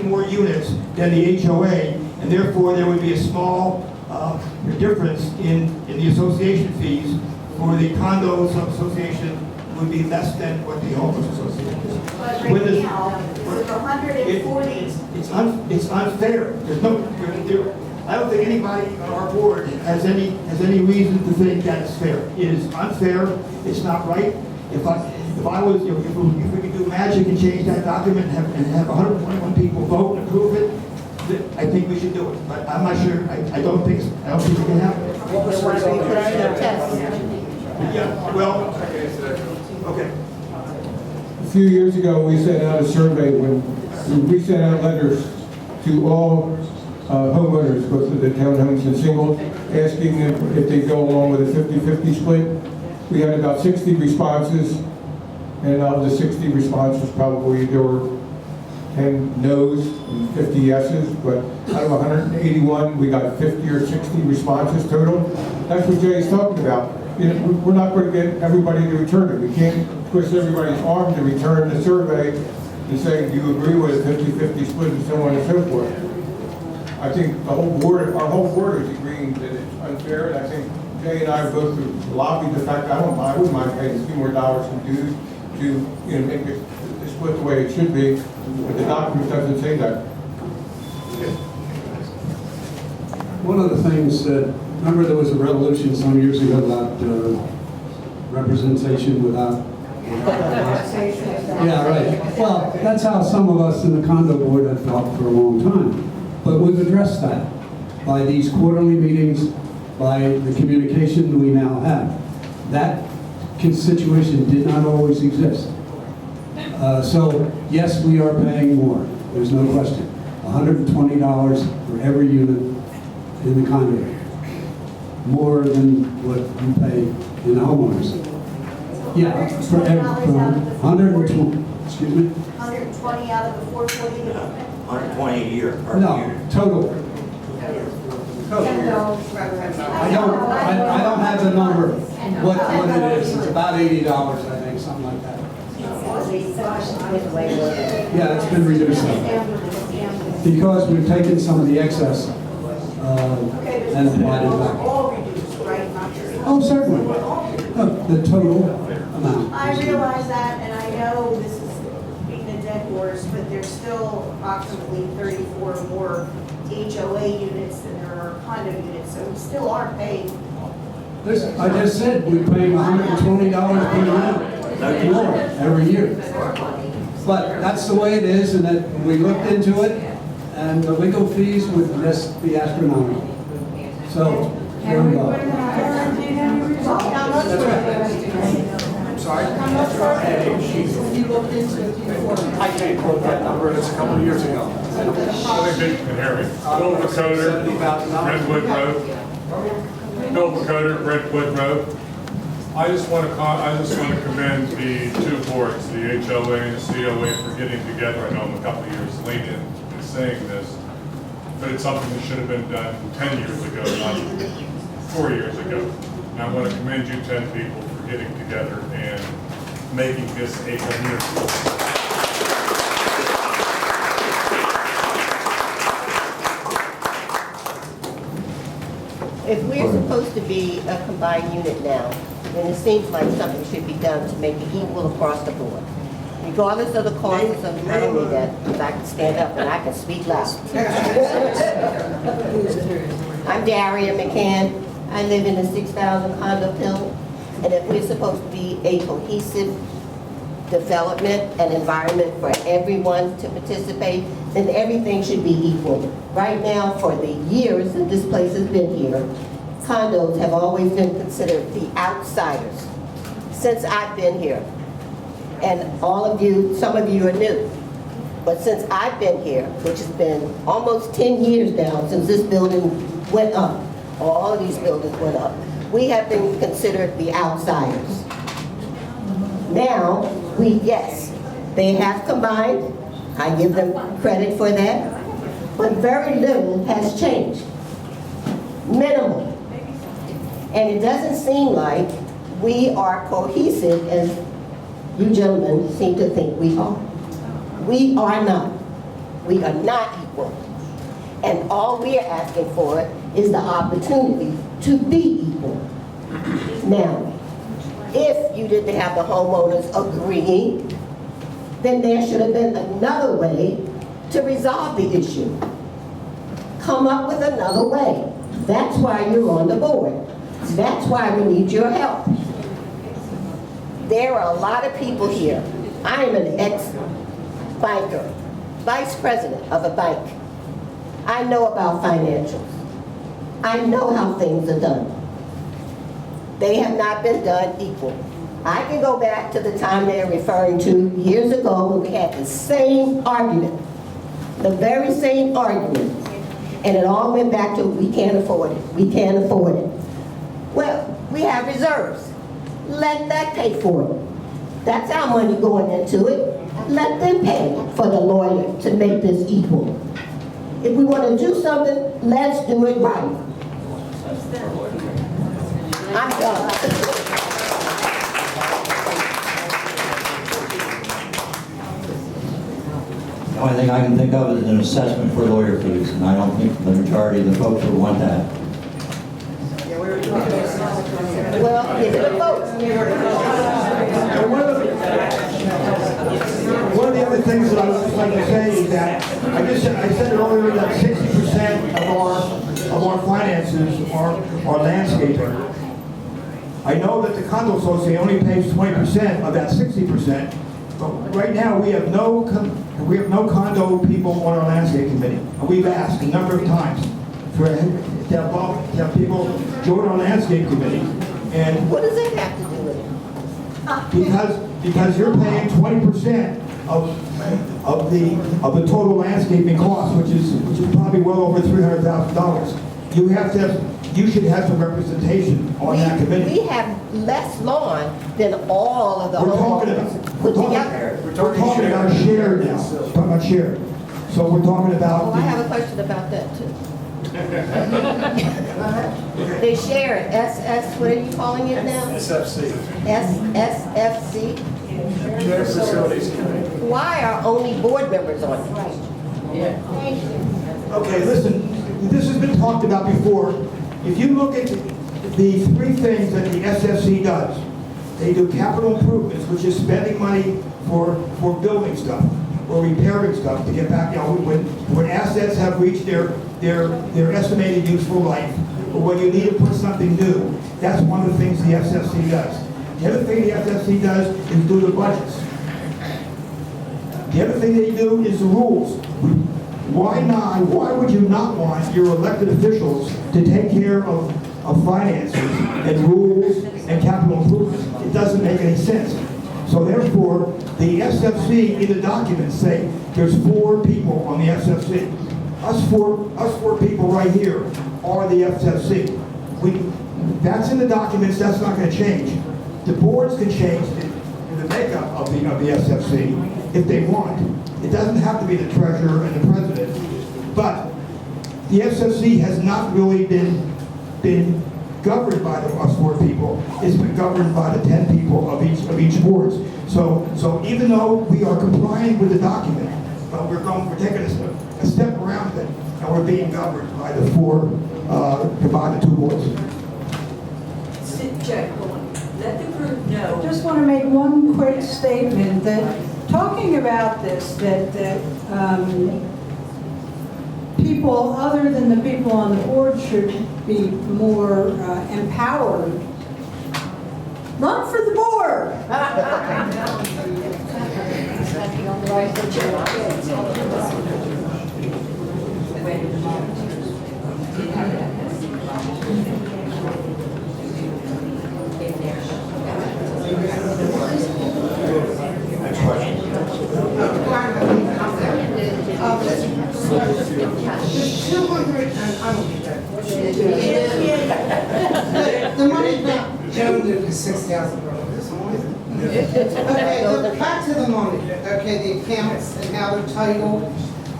more units than the HOA, and therefore there would be a small difference in the association fees for the condos association would be less than what the homeowners association is. But When right is- now, it's 140. It's unfair. There's no, I don't think anybody on our board has any reason to think that it's fair. It is unfair. It's not right. If I was, if we could do magic and change that document and have 121 people vote and approve it, I think we should do it. But I'm not sure. I don't think it can happen. Yeah. Well. Okay. A few years ago, we sent out a survey when we sent out letters to all homeowners, both of the townhomes and singles, asking them if they go along with a 50-50 split. We had about 60 responses, and of the 60 responses, probably there were 10 no's and 50 yeses, but out of 181, we got 50 or 60 responses total. That's what Jay's talking about. You know, we're not going to get everybody to return it. We can't twist everybody's arm to return the survey and say, do you agree with a 50-50 split and so on and so forth. I think the whole board, our whole board is agreeing that it's unfair, and I think Jay and I both lobbied the fact I wouldn't mind paying a few more dollars in dues to make it split the way it should be, but the document doesn't say that. One of the things that, remember there was a revolution some years ago about representation without... Yeah, right. Well, that's how some of us in the condo board have felt for a long time. But we've addressed that by these quarterly meetings, by the communication we now have. That situation did not always exist. So, yes, we are paying more. There's no question. $120 for every unit in the condo. More than what you pay in the homeowners. Yeah, for every, 120, excuse me? 120 out of the 440. 120 a year per No, unit. total. I don't have the number, what it is. It's about $80, I think, something like that. Yeah, it's been reduced now. Because we've taken some of the excess and applied it back. All reduced, right? Not just- Oh, certainly. The total amount. I realize that, and I know this is beating a dead horse, but there's still approximately 34 more HOA units than there are condo units, so we still are paying. Listen, I just said we're paying $120 per unit more every year. But that's the way it is, and that we looked into it, and the legal fees would just be astronomical. So, here we go. I'm sorry? I can't quote that number, it's a couple of years ago. I think they can hear me. Bill Bacoder, Redwood Road. Bill Bacoder, Redwood Road. I just want to commend the two boards, the HOA and the COA, for getting together. I know I'm a couple of years late in saying this, but it's something that should have been done 10 years ago, not 4 years ago. And I want to commend you 10 people for getting together and making this a community. If we're supposed to be a combined unit now, then it seems like something should be done to make it equal across the board. Regardless of the costs of, I don't need that, because I can stand up and I can speak loud. I'm Daria McCann. I live in a 6,000 condo hill, and if we're supposed to be a cohesive development and environment for everyone to participate, then everything should be equal. Right now, for the years that this place has been here, condos have always been considered the outsiders since I've been here. And all of you, some of you are new, but since I've been here, which has been almost 10 years now since this building went up, all of these buildings went up, we have been considered the outsiders. Now, yes, they have combined. I give them credit for that. But very little has changed. Minimal. And it doesn't seem like we are cohesive as you gentlemen seem to think we are. We are not. We are not equal. And all we are asking for is the opportunity to be equal. Now, if you didn't have the homeowners agreeing, then there should have been another way to resolve the issue. Come up with another way. That's why you're on the board. That's why we need your help. There are a lot of people here. I am an ex-banker, vice president of a bank. I know about financials. I know how things are done. They have not been done equal. I can go back to the time they're referring to years ago when we had the same argument, the very same argument, and it all went back to we can't afford it, we can't afford it. Well, we have reserves. Let that pay for it. That's our money going into it. Let them pay for the lawyer to make this equal. If we want to do something, let's do it right. I'm done. The only thing I can think of is an assessment for lawyer fees, and I don't think the majority of the folks would want that. Well, give it a vote. One of the other things that I would like to say is that I said earlier that 60% of our finances are landscaping. I know that the condo association only pays 20% of that 60%, but right now we have no condo people on our landscape committee. And we've asked a number of times to have people join our landscape committee. And what does that have to do with it? Because you're paying 20% of the total landscaping cost, which is probably well over $300,000. You should have some representation on that committee. We have less lawn than all of the homeowners put together. We're talking about shared now. We're talking about shared. So we're talking about. Oh, I have a question about that too. They share it. What are you calling it now? SFC. SFC? Shared Facilities Committee. Why are only board members on it? Okay, listen, this has been talked about before. If you look at the three things that the SFC does, they do capital improvements, which is spending money for building stuff or repairing stuff to get back, when assets have reached their estimated useful life, or when you need to put something new. That's one of the things the SFC does. The other thing the SFC does is do the budgets. The other thing they do is the rules. Why would you not want your elected officials to take care of finances and rules and capital improvements? It doesn't make any sense. So therefore, the SFC in the documents say there's 4 people on the SFC. Us four people right here are the SFC. That's in the documents, that's not going to change. The boards can change the makeup of the SFC if they want. It doesn't have to be the treasurer and the president. But the SFC has not really been governed by us 4 people. It's been governed by the 10 people of each board. So even though we are complying with the document, but we're taking a step around it, and we're being governed by the 2 boards. Jack, hold on. Let the group know. I just want to make one quick statement that talking about this, that people other than the people on the board should be more empowered. Run for the board! Next question. The money that Joan did is $6,000. Okay, back to the money. Okay, the accounts and how they're titled.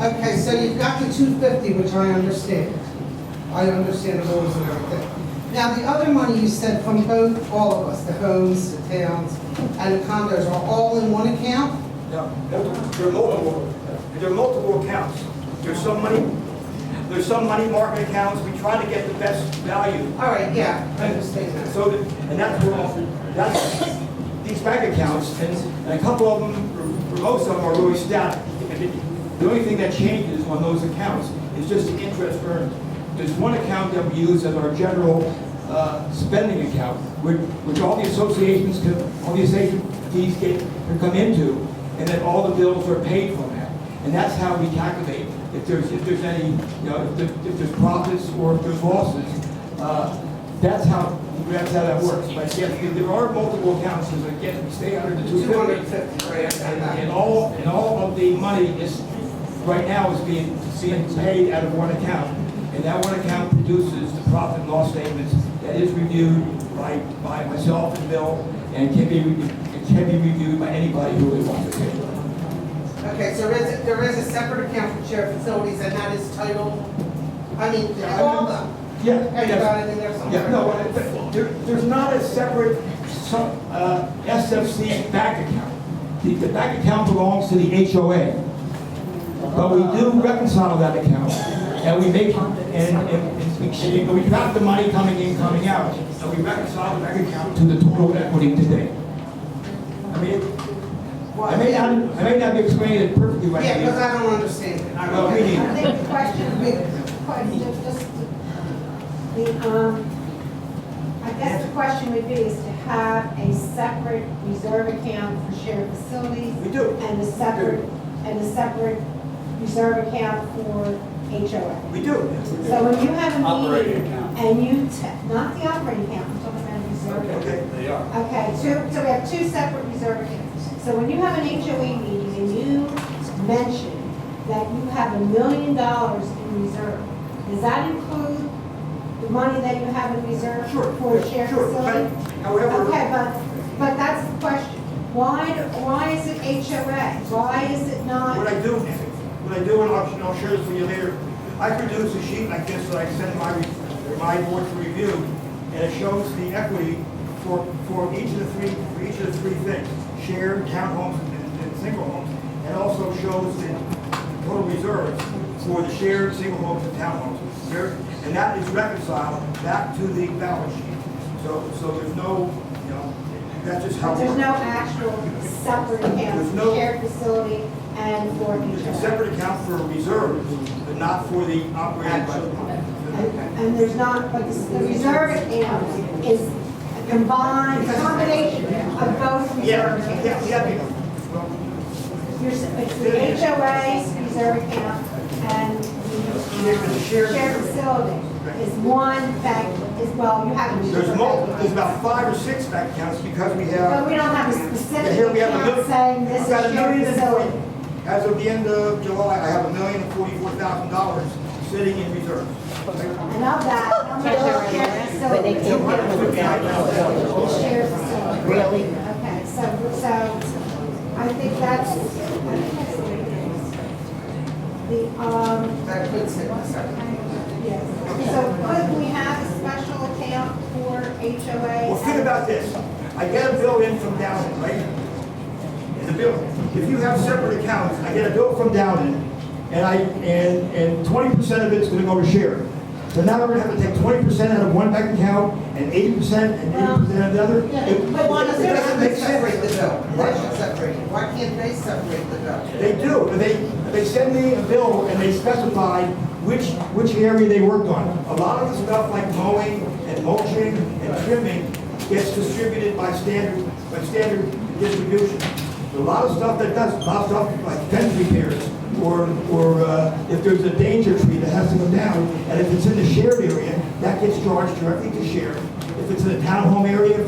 Okay, so you've got the $250, which I understand. I understand the rules and everything. Now, the other money you said from both, all of us, the homes, the towns, and the condos, are all in one account? No, there are multiple accounts. There's some money market accounts. We try to get the best value. All right, yeah, I understand that. So, and that's these bank accounts, and a couple of them, or most of them, are really static. The only thing that changes on those accounts is just the interest earned. There's one account that we use as our general spending account, which all the associations, all the association fees can come into, and then all the bills are paid from that. And that's how we calculate if there's any, if there's profits or if there's losses. That's how that works. But yes, there are multiple accounts, because again, we stay under the 250, and all of the money is right now is being paid out of one account, and that one account produces the profit and loss statements that is reviewed by myself and Bill, and can be reviewed by anybody who really wants to pay. Okay, so there is a separate account for shared facilities, and that is titled, I mean, all of them? Yeah. Have you got it in there somewhere? Yeah, no, there's not a separate SFC bank account. The bank account belongs to the HOA. But we do reconcile that account, and we make, and we track the money coming in, coming out, and we reconcile the bank account to the total equity today. I mean, I may not be explaining it perfectly right. Yeah, because I don't understand it. Well, we need. I think the question, I guess the question would be is to have a separate reserve account for shared facilities. We do. And a separate reserve account for HOA. We do. So when you have a Operating meeting account. and you, not the operating account, I'm talking about reserve. Okay, they are. Okay, so we have two separate reserve accounts. So when you have an HOA meeting and you mention that you have $1 million in reserve, does that include the money that you have in reserve for a shared facility? However. Okay, but that's the question. Why is it HOA? Why is it not? What I do, and I'll share this with you later, I produce a sheet like this that I send my board to review, and it shows the equity for each of the three things: shared, townhomes, and single homes, and also shows the total reserves for the shared, single homes, and townhomes. And that is reconciled back to the balance sheet. So there's no, that's just how. There's no actual separate account for shared facility and for There's a HOA. separate account for reserves, but not for the operating budget. And there's not, but the reserve account is a combination of both reserve accounts. It's the HOA reserve account and the shared facility is one bank, well, you have. There's about 5 or 6 bank accounts because we have. But we don't have a Yeah, specific here we have account saying this is $1 shared million facility. As of the end of July, I have $1,044,000 sitting in reserve. And of that, how much is shared facility? It's shared facility. Really? Okay, so I think that's That puts it separate. yes. So could we have a special account for HOA? Well, think about this. I get a bill in from Downing, right? The bill. If you have separate accounts, I get a bill from Downing, and 20% of it's going to go to share. So now we're going to have to take 20% out of one bank account and 80% and 80% out of the other. But why doesn't make they separate sense. the bill? They should separate it. Why can't they separate the bill? They do, but they send me a bill and they specify which area they worked on. A lot of the stuff like mowing and mulching and trimming gets distributed by standard distribution. A lot of stuff that does, a lot of stuff like fence repairs, or if there's a danger tree that has to go down, and if it's in the shared area, that gets charged directly to share. If it's in a townhome area, if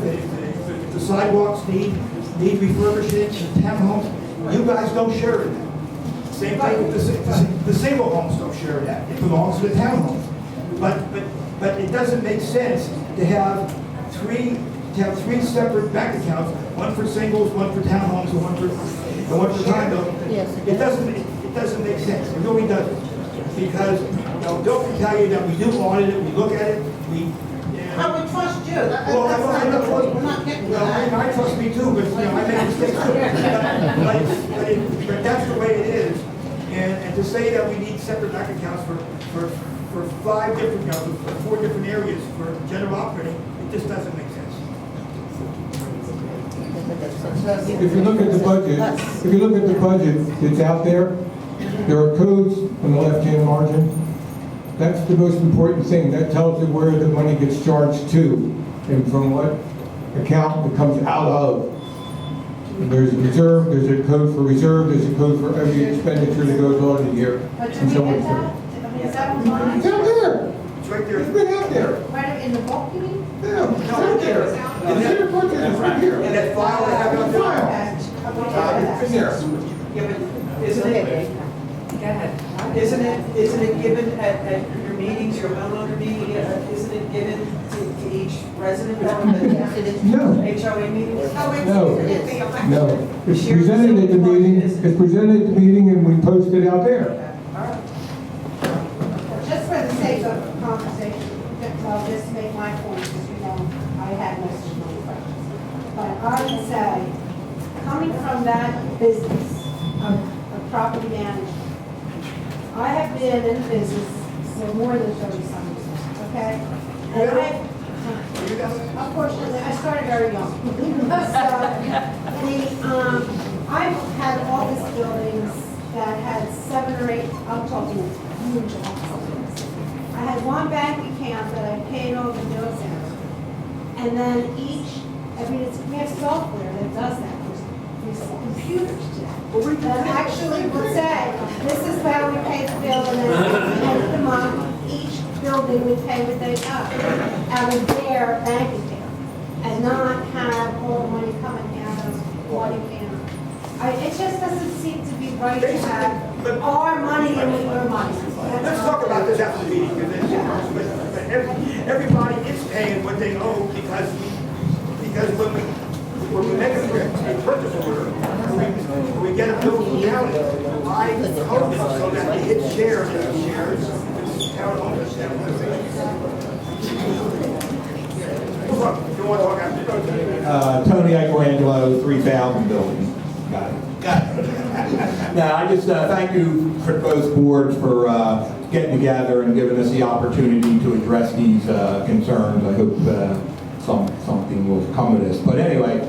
the sidewalks need refurbishing, the townhomes, you guys don't share in that. Same thing with the single homes don't share in that. It belongs to the townhomes. But it doesn't make sense to have three separate bank accounts, one for singles, one for townhomes, and one for condo. Yes. It doesn't make sense. It really doesn't. Because Bill can tell you that we do audit it, we look at it, I would trust you. Well, That's I not, know. we're not getting to Well, that. I trust me too, but, I make mistakes too. But that's the way it is. And to say that we need separate bank accounts for 5 different, for 4 different areas for general operating, it just doesn't make sense. If you look at the budget that's out there, there are codes on the left-hand margin. That's the most important thing. That tells you where the money gets charged to and from what account it comes out of. And there's reserve, there's a code for reserve, there's a code for every expenditure that goes on in here. But do and we so on get and so that? forth. I mean, is that online? It's out there. It's right there. It's been out there. Right in the book, you mean? Yeah, it's out there. It's in the budget, it's right here. And that file I have out there. File. It's in there. Yeah, but isn't it, Go ahead. isn't it given at your meetings, your homeowner meeting, isn't it given to each resident of the No. HOA meetings? No, no. It's presented at the meeting, and we post it out there. Just for the sake of conversation, well, just to make my point, because you know, I had most of my questions. But I would say, coming from that business of property management, I have been in business for more than 30-some years, okay? And unfortunately, I started very young. So, I've had office buildings that had 7 or 8, I'm talking huge office buildings. I had one bank account that I paid all the bills in. And then we have software that does that. There's computers to that. That actually would say, this is how we pay the bill, and then at the end of the month, each building would pay what they owe out of their bank account, and not have all the money coming out of one account. It just doesn't seem to be right to have our money and your money. Let's talk about this after the meeting, but everybody is paying what they owe because when we make a purchase order, when we get a bill from the county, I code it so that it hits shares, it's town owners. You want to talk after? Tony Michelangelo, 3000 building. Got it. Now, I just thank you for both boards for getting together and giving us the opportunity to address these concerns. I hope something will come of this. But anyway,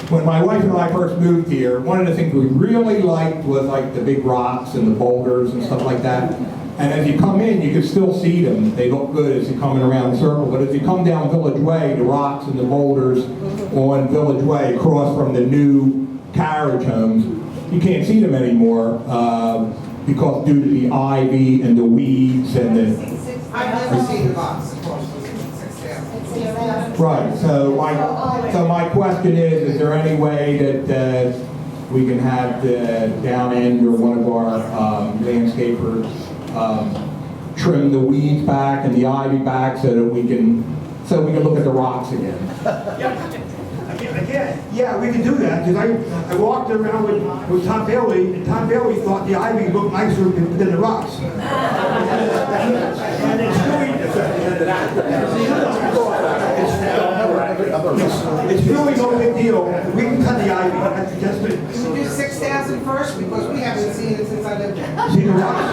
when my wife and I first moved here, one of the things we really liked was like the big rocks and the boulders and stuff like that. And as you come in, you can still see them. They look good as you're coming around the circle. But as you come down Village Way, the rocks and the boulders on Village Way across from the new carriage homes, you can't see them anymore because due to the ivy and the weeds and the... I've never seen the box. Right, so my question is there any way that we can have the down end or one of our landscapers trim the weeds back and the ivy back so that we can look at the rocks again? Again, yeah, we can do that, because I walked around with Tom Bailey, and Tom Bailey thought the ivy looked nicer than the rocks. And it's really no big deal. We can cut the ivy. Just Can we do 6,000 first? Because we haven't seen it since I lived there. see the rocks.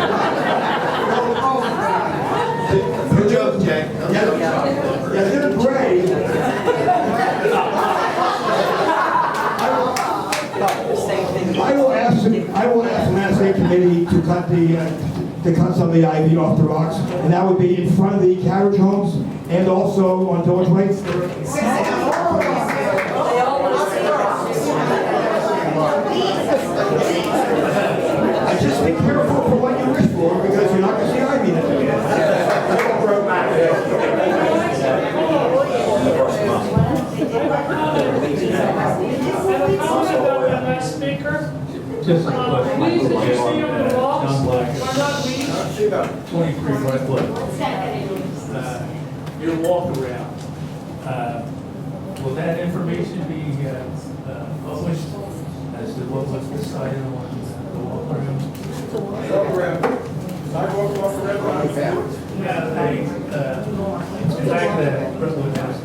Good job, Jay. Yeah, they're gray. I will ask the landscape committee to cut some of the ivy off the rocks, and that would be in front of the carriage homes and also on Village Way. Just be careful for what you wish for, because you're not going to see ivy there. Just a question. Weeds that you see on the walls John Black. are not weeds. About 23 Redwood. Your walk around, will that information be published as to what was decided on the walk around? Sidewalk walk around. Yeah, in fact, Redwood has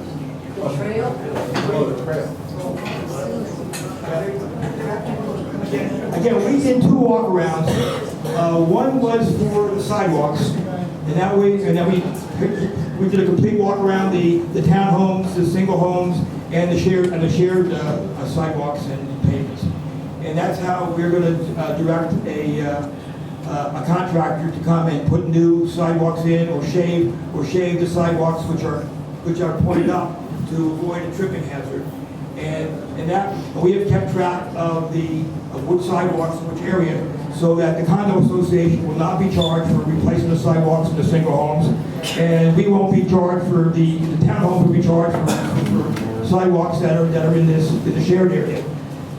Again, we did 2 walkarounds. One was for the sidewalks, and then we did a complete walk around the townhomes, the single homes, and the shared sidewalks and pavements. And that's how we're going to direct a contractor to come and put new sidewalks in or shave the sidewalks which are pointed up to avoid a tripping hazard. And that we have kept track of which sidewalks in which area, so that the condo association will not be charged for replacing the sidewalks in the single homes, and we won't be charged for the townhomes will be charged for sidewalks that are in the shared area.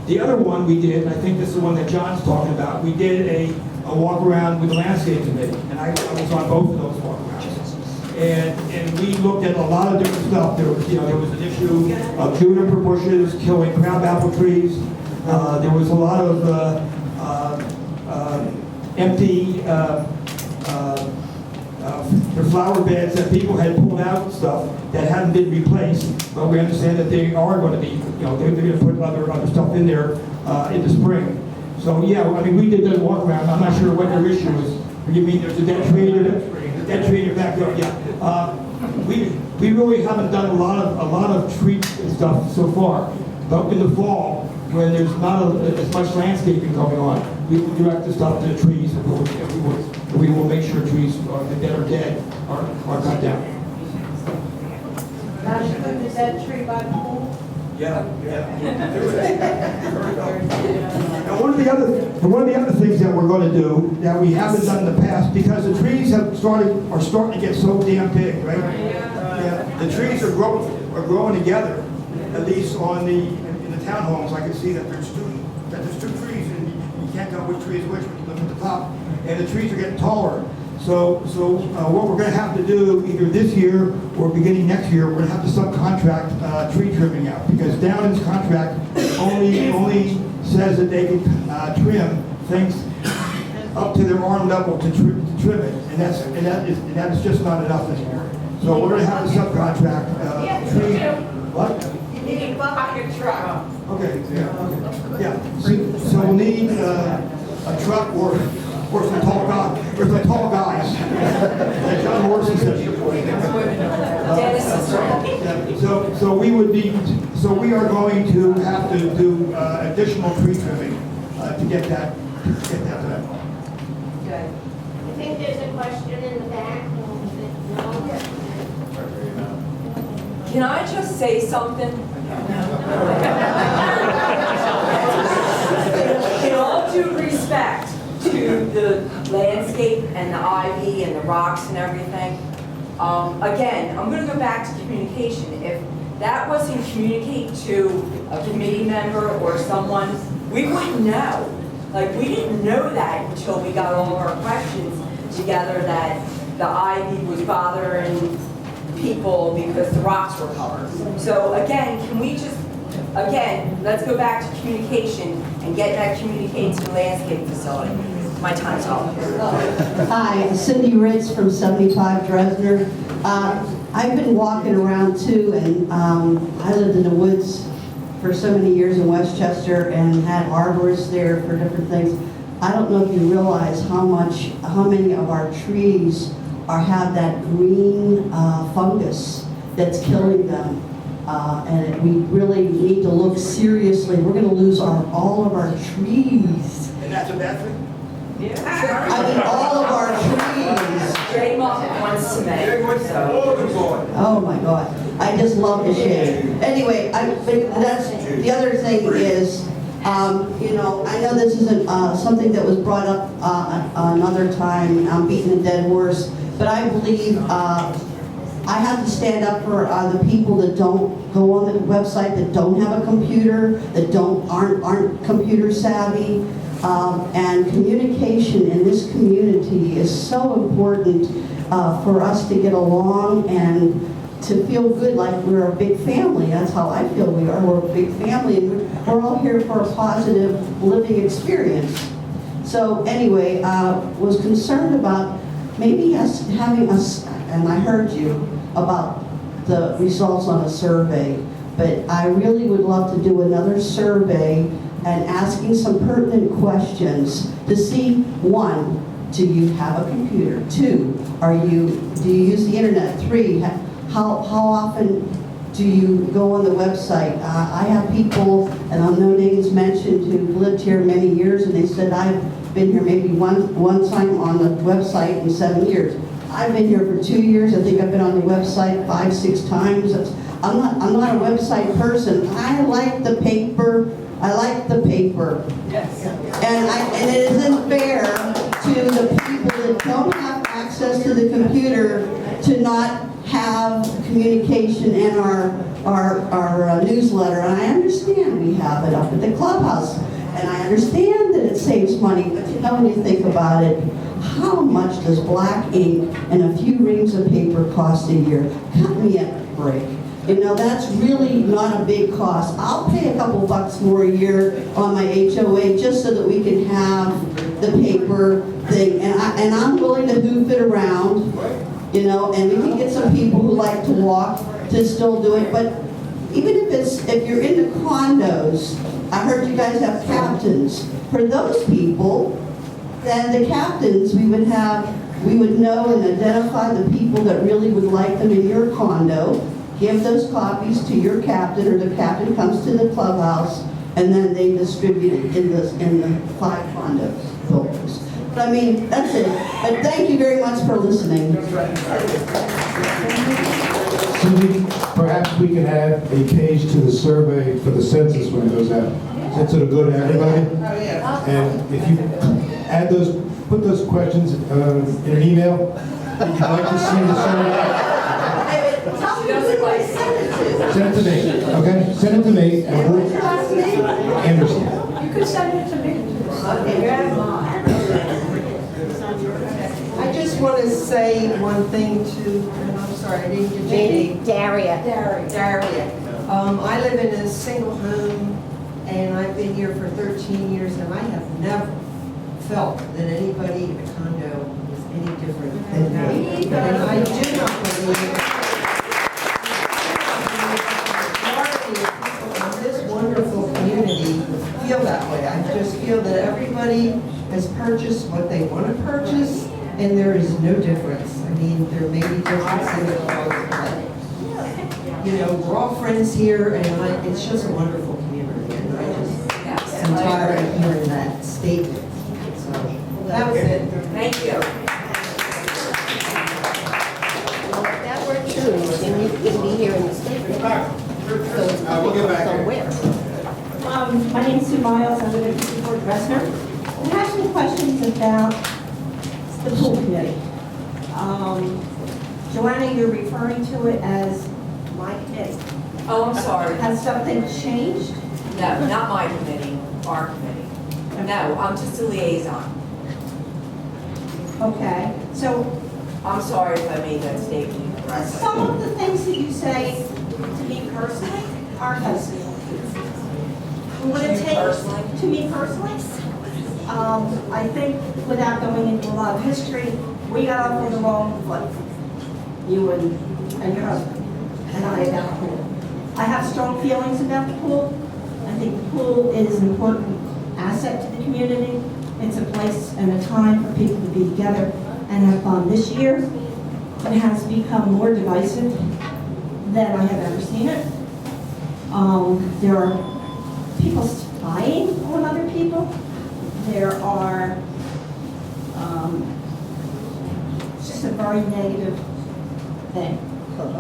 The other one we did, and I think this is the one that John's talking about, we did a walk around with the landscape committee, and I was on both of those walk arounds. And we looked at a lot of different stuff. There was an issue of juniper bushes killing crabapple trees. There was a lot of empty flower beds that people had pulled out and stuff that hadn't been replaced. But we understand that they are going to be, they're going to put other stuff in there in the spring. So yeah, I mean, we did that walk around. I'm not sure what your issue is. You mean there's a dead tree in your backyard? Yeah. We really haven't done a lot of tree stuff so far. But in the fall, when there's not as much landscaping going on, we will direct the stuff to the trees, and we will make sure trees that are dead are cut down. Now you put the dead tree by the pool? Yeah. And one of the other things that we're going to do that we haven't done in the past, because the trees are starting to get so damn big, right? Yeah. The trees are growing together. At least in the townhomes, I can see that there's two trees, and you can't tell which tree is which when you look at the top. And the trees are getting taller. So what we're going to have to do either this year or beginning next year, we're going to have to subcontract tree trimming out, because down in this contract only says that they can trim things up to their arm level to trim it, and that is just not enough anymore. So we're going to have to subcontract tree. What? You need a bucket truck. Okay. Yeah. So we'll need a truck or some tall guys. Like John Morrison said. So we are going to have to do additional tree trimming to get that done. Good. I think there's a question in the back. Can I just say something? In all due respect to the landscape and the ivy and the rocks and everything, again, I'm going to go back to communication. If that wasn't communicated to a committee member or someone, we wouldn't know. Like, we didn't know that until we got all of our questions together, that the ivy was bothering people because the rocks were covered. So again, can we just, let's go back to communication and get that communicated to the landscape facility. My time's up. Hi, Cindy Ritz from 75 Dresner. I've been walking around too, and I lived in the woods for so many years in Westchester and had arborists there for different things. I don't know if you realize how many of our trees have that green fungus that's killing them. And we really need to look seriously. We're going to lose all of our trees. And that's a bad thing? Yeah. I mean, all of our trees. Jay wants to make. Oh my God. I just love the shade. Anyway, that's the other thing is, I know this isn't something that was brought up another time. I'm beating a dead horse, but I believe I have to stand up for the people that don't go on the website, that don't have a computer, that aren't computer savvy. And communication in this community is so important for us to get along and to feel good, like we're a big family. That's how I feel we are. We're a big family, and we're all here for a positive living experience. So anyway, was concerned about maybe having us, and I heard you about the results on a survey. but I really would love to do another survey and asking some pertinent questions to see, one, do you have a computer? Two, do you use the internet? Three, how often do you go on the website? I have people, and I'll no names mentioned, who've lived here many years, and they said, I've been here maybe one time on the website in 7 years. I've been here for 2 years. I think I've been on the website 5, 6 times. I'm not a website person. I like the paper. I like the paper. Yes. And it isn't fair to the people that don't have access to the computer to not have communication in our newsletter. And I understand we have it up at the clubhouse. And I understand that it saves money, but you know, when you think about it, how much does black ink and a few reams of paper cost a year? Cut me a break. You know, that's really not a big cost. I'll pay a couple bucks more a year on my HOA just so that we can have the paper thing. And I'm willing to hoof it around, you know, and we can get some people who like to walk to still do it. But even if you're in the condos, I heard you guys have captains. For those people, then the captains, we would know and identify the people that really would like them in your condo, give those copies to your captain, or the captain comes to the clubhouse, and then they distribute it in the 5 condos buildings. But I mean, that's it. But thank you very much for listening. Cindy, perhaps we can add a page to the survey for the census when it goes out. Since it'll go to everybody. Oh, yeah. And if you add put those questions in an email, if you'd like to see the survey, send it to me, okay? Send it to me, and we'll, Anderson. You could send it to me. I just want to say one thing to, and I'm sorry, I didn't get your name. Daria. Daria. I live in a single home, and I've been here for 13 years, and I have never felt that anybody in a condo is any different than me. And I do not believe this wonderful community feel that way. I just feel that everybody has purchased what they want to purchase, and there is no difference. I mean, there may be differences, but you know, we're all friends here, and it's just a wonderful community, and I just am tired of hearing that statement. So that was it. Thank you. Well, if that were true, then you could be here in the statement. So it's coming from somewhere. My name is Sue Miles. I live in Seaport, Resner. I have some questions about the pool committee. Joanna, you're referring to it as my committee. Oh, I'm sorry. Has something changed? No, not my committee, our committee. No, I'm just a liaison. Okay, so I'm sorry if I made that statement incorrectly. some of the things that you say to me personally are offensive. Would it take, to me personally, I think without going into a lot of history, we got off on the wrong foot. You and your husband and I about the pool. I have strong feelings about the pool. I think the pool is an important asset to the community. It's a place and a time for people to be together and have fun. This year, it has become more divisive than I have ever seen it. There are people spying on other people. There are, it's just a very negative thing.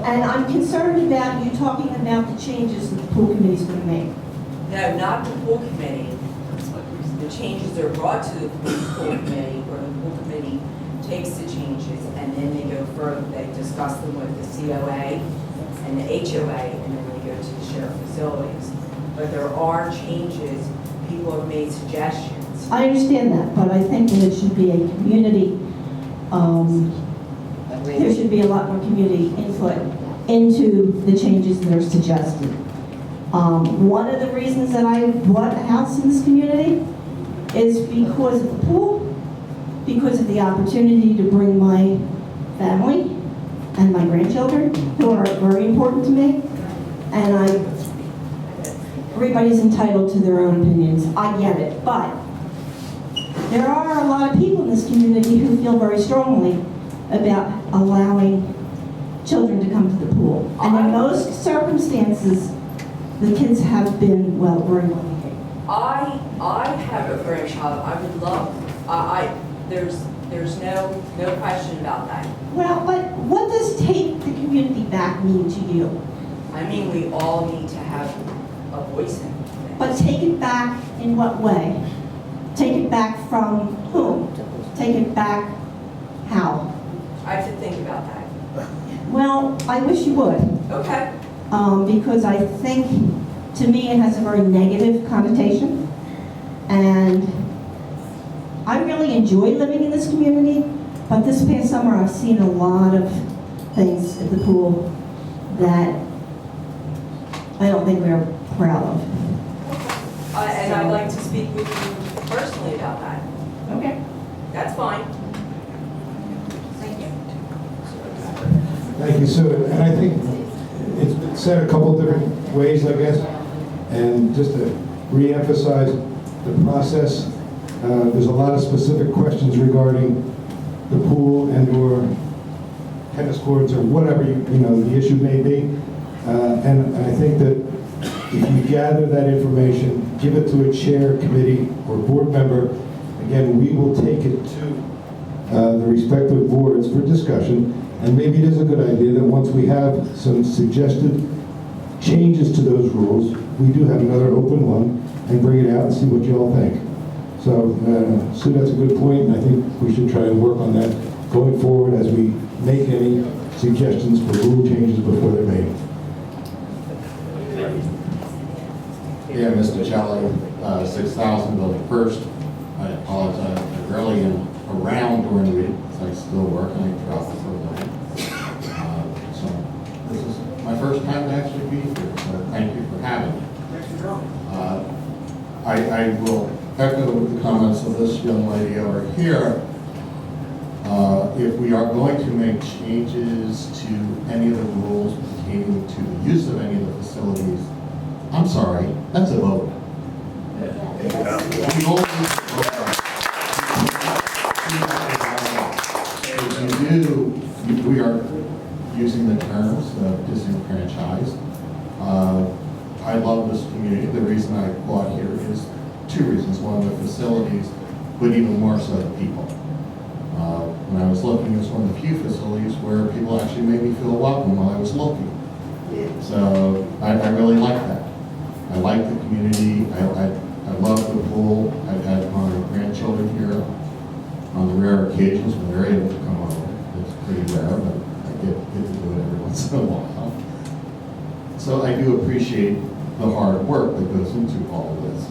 And I'm concerned about you talking about the changes that the pool committee is going to make. No, not the pool committee. The changes are brought to the pool committee, or the pool committee takes the changes, and then they go further. They discuss them with the COA and the HOA, and then they go to the shared facilities. But there are changes. People have made suggestions. I understand that, but I think that it should be a community, there should be a lot more community input into the changes that are suggested. One of the reasons that I bought a house in this community is because of the pool, because of the opportunity to bring my family and my grandchildren, who are very important to me. And I everybody's entitled to their own opinions. I get it, but there are a lot of people in this community who feel very strongly about allowing children to come to the pool. And in most circumstances, the kids have been, well, very well behaved. I have a grandchild. I would love, there's no question about that. Well, but what does take the community back mean to you? I mean, we all need to have a voice in it. But take it back in what way? Take it back from whom? Take it back how? I have to think about that. Well, I wish you would. Okay. Because I think, to me, it has a very negative connotation. And I really enjoy living in this community, but this past summer I've seen a lot of things at the pool that I don't think we're proud of. And I'd like to speak with you personally about that. Okay. That's fine. Thank you. Thank you, Sue. And I think it's been said a couple different ways, I guess. And just to re-emphasize the process, there's a lot of specific questions regarding the pool and/or tennis courts or whatever the issue may be. And I think that if you gather that information, give it to a chair, committee, or board member, again, we will take it to the respective boards for discussion. And maybe it is a good idea that once we have some suggested changes to those rules, we do have another open one and bring it out and see what you all think. So, Sue, that's a good point, and I think we should try and work on that going forward as we make any suggestions for rule changes before they're made. Yeah, Mr. Kelly, 6,000 building first. I apologize, I rarely am around during the week, because I still work and I travel for a living. So this is my first time to actually be here, so thank you for having me. I will echo the comments of this young lady over here. If we are going to make changes to any of the rules pertaining to the use of any of the facilities, I'm sorry, that's a vote. We all need to vote. If you do, we are using the terms disenfranchised. I love this community. The reason I bought here is two reasons. One, the facilities, but even more so the people. When I was looking, it was one of the few facilities where people actually made me feel welcome while I was looking. So I really like that. I like the community. I love the pool. I've had my grandchildren here on the rare occasions when they're able to come over. It's pretty rare, but I get to do it every once in a while. So I do appreciate the hard work that goes into all of this.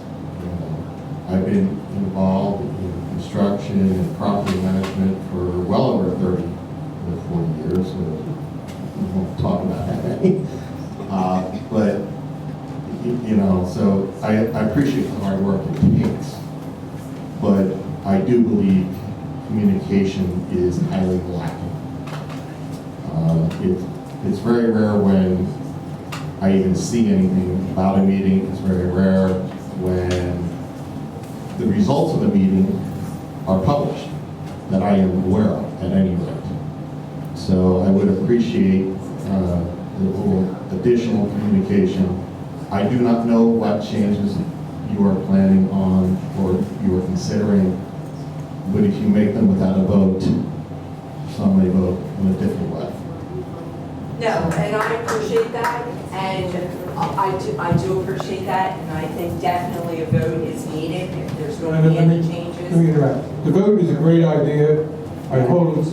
I've been involved in construction and property management for well over 30 or 40 years. So we won't talk about that. But so I appreciate the hard work it takes, but I do believe communication is highly lacking. It's very rare when I even see anything about a meeting. It's very rare when the results of the meeting are published that I am aware of at any rate. So I would appreciate a little additional communication. I do not know what changes you are planning on or you are considering, but if you make them without a vote, some may vote in a different way. No, and I appreciate that, and I do appreciate that, and I think definitely a vote is needed if there's going to be any changes. Let me interrupt. The vote is a great idea. I told them,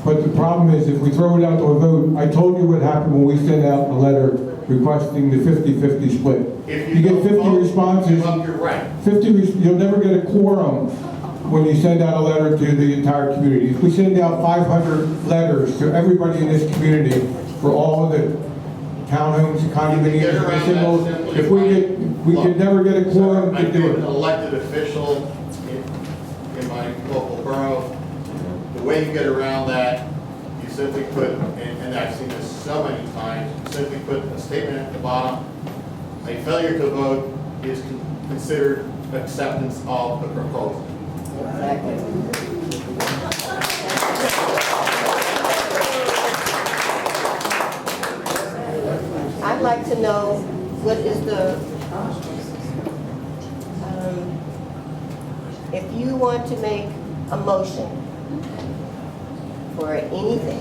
but the problem is if we throw it out to a vote, I told you what happened when we sent out a letter requesting the 50-50 split. If You get 50 responses. You're right. 50, you'll never get a quorum when you send out a letter to the entire community. If we send out 500 letters to everybody in this community for all the townhomes, condominiums, singles, if we could never get a quorum to I've do been it. an elected official in my local borough. The way you get around that, you simply put, and I've seen this so many times, you simply put a statement at the bottom, a failure to vote is considered acceptance of the proposal. I'd like to know what is the, if you want to make a motion for anything,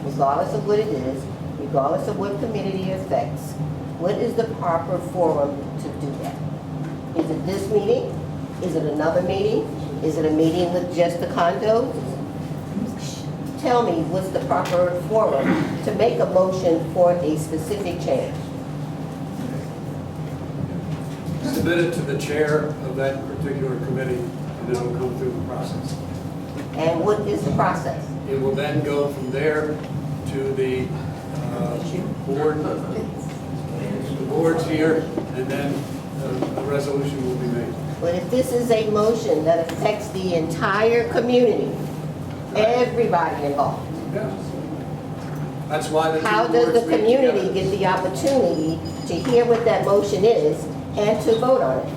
regardless of what it is, regardless of what committee it affects, what is the proper forum to do that? Is it this meeting? Is it another meeting? Is it a meeting with just the condos? Tell me what's the proper forum to make a motion for a specific change. Submit it to the chair of that particular committee, and it will come through the process. And what is the process? It will then go from there to the board, the boards here, and then a resolution will be made. But if this is a motion that affects the entire community, everybody involved, That's why the two how does boards the meet community together. get the opportunity to hear what that motion is and to vote on it?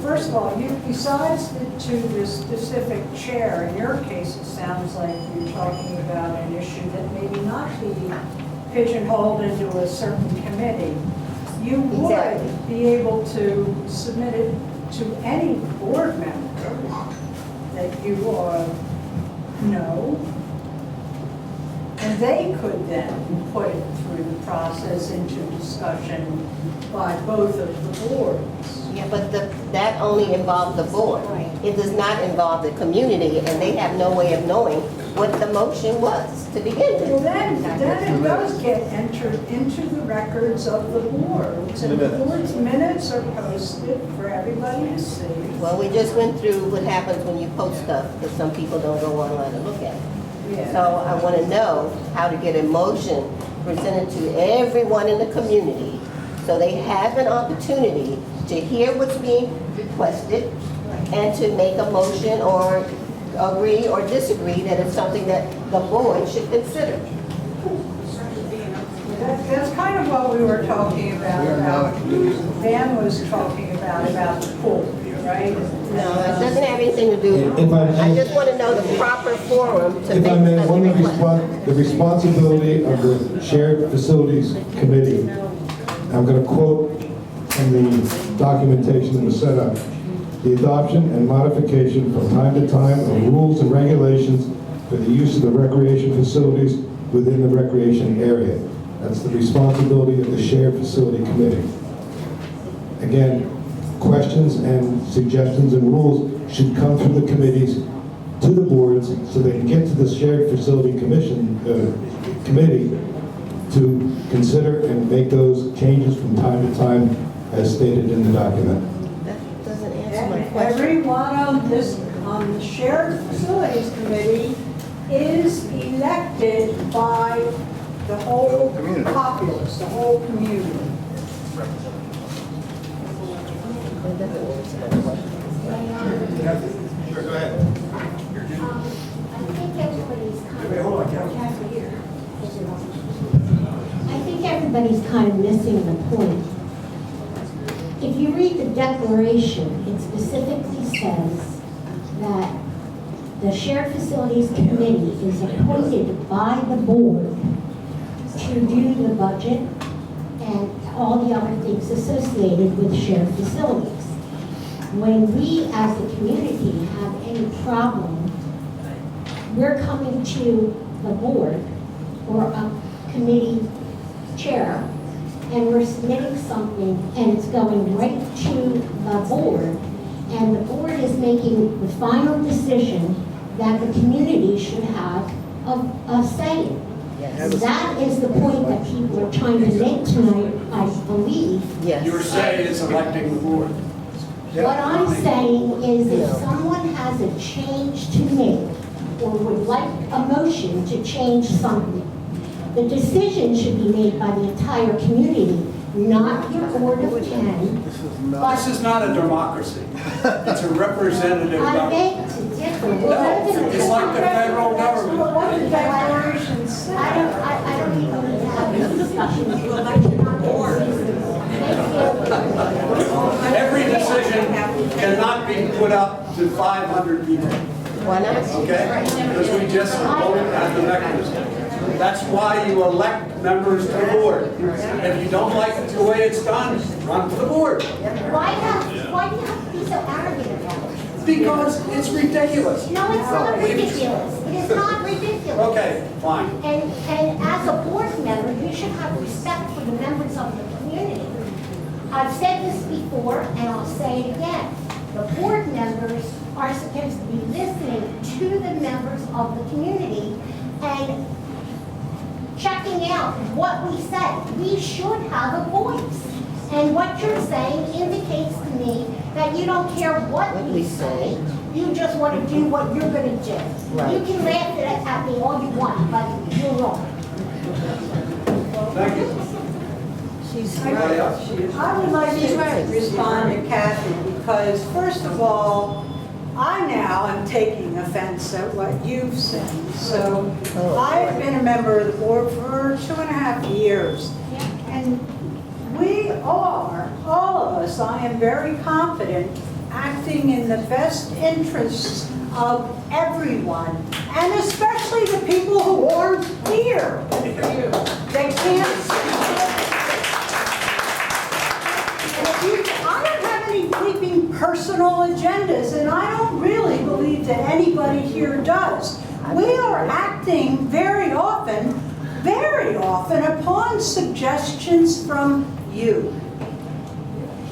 First of all, besides to the specific chair, in your case, it sounds like you're talking about an issue that maybe not be pigeonholed into a certain committee. You would Exactly. be able to submit it to any board member that you know, and they could then put it through the process into discussion by both of the boards. Yeah, but that only involves the board. It does not involve the community, and they have no way of knowing what the motion was to begin Well, with. then it does get entered into the records of the boards, and the board's minutes are posted for everybody to see. Well, we just went through what happens when you post stuff, because some people don't go online and look at it. Yeah. So I want to know how to get a motion presented to everyone in the community, so they have an opportunity to hear what's being requested and to make a motion or agree or disagree that it's something that the board should consider. That's kind of what we were talking about, Van was talking about the pool, right? No, it doesn't have anything to do, If I may- I just want to know the proper forum to If I make may, such a one of request. the responsibility of the Shared Facilities Committee, I'm going to quote from the documentation that was set up, the adoption and modification from time to time of rules and regulations for the use of the recreation facilities within the recreation area. That's the responsibility of the Shared Facility Committee. Again, questions and suggestions and rules should come from the committees to the boards so they can get to the Shared Facility Committee to consider and make those changes from time to time as stated in the document. That doesn't answer my question. Everyone on the Shared Facilities Committee is elected by the whole populace, the whole community. That doesn't answer my question. Sure, go ahead. I think everybody's kind of. Hold on, Kathy. I think everybody's kind of missing the point. If you read the declaration, it specifically says that the Shared Facilities Committee is appointed by the board to do the budget and all the other things associated with shared facilities. When we as a community have any problem, we're coming to the board or a committee chair, and we're submitting something, and it's going right to the board, and the board is making the final decision that the community should have a say in. That is the point that people are trying to make tonight, I believe. Your say is electing the board. What I'm saying is if someone has a change to make or would like a motion to change something, the decision should be made by the entire community, not your board of 10. This is not a democracy. It's a representative I government. beg to differ. No, it's like the federal government. What the declaration says. I don't even need to have this discussion. I cannot Every decision cannot be put up to 500 people. Why not? Okay? Because we just don't have the mechanism. That's why you elect members to the board. If you don't like the way it's done, run for the board. Why do you have to be so arrogant about it? Because it's ridiculous. No, it's not ridiculous. It is not ridiculous. Okay, fine. And as a board member, you should have respect for the members of the community. I've said this before, and I'll say it again. The board members are supposed to be listening to the members of the community and checking out what we say. We should have a voice. And what you're saying indicates to me that you don't care what we say. You just want to do what you're going to do. Right. You can laugh at me all you want, but you're wrong. Thank you. I would like to respond to Kathy because, first of all, I now am taking offense at what you've said. So I've been a member of the board for 2.5 years. And we are, all of us, I am very confident, acting in the best interests of everyone, and especially the people who aren't here. They can't. I don't have any creeping personal agendas, and I don't really believe that anybody here does. We are acting very often upon suggestions from you.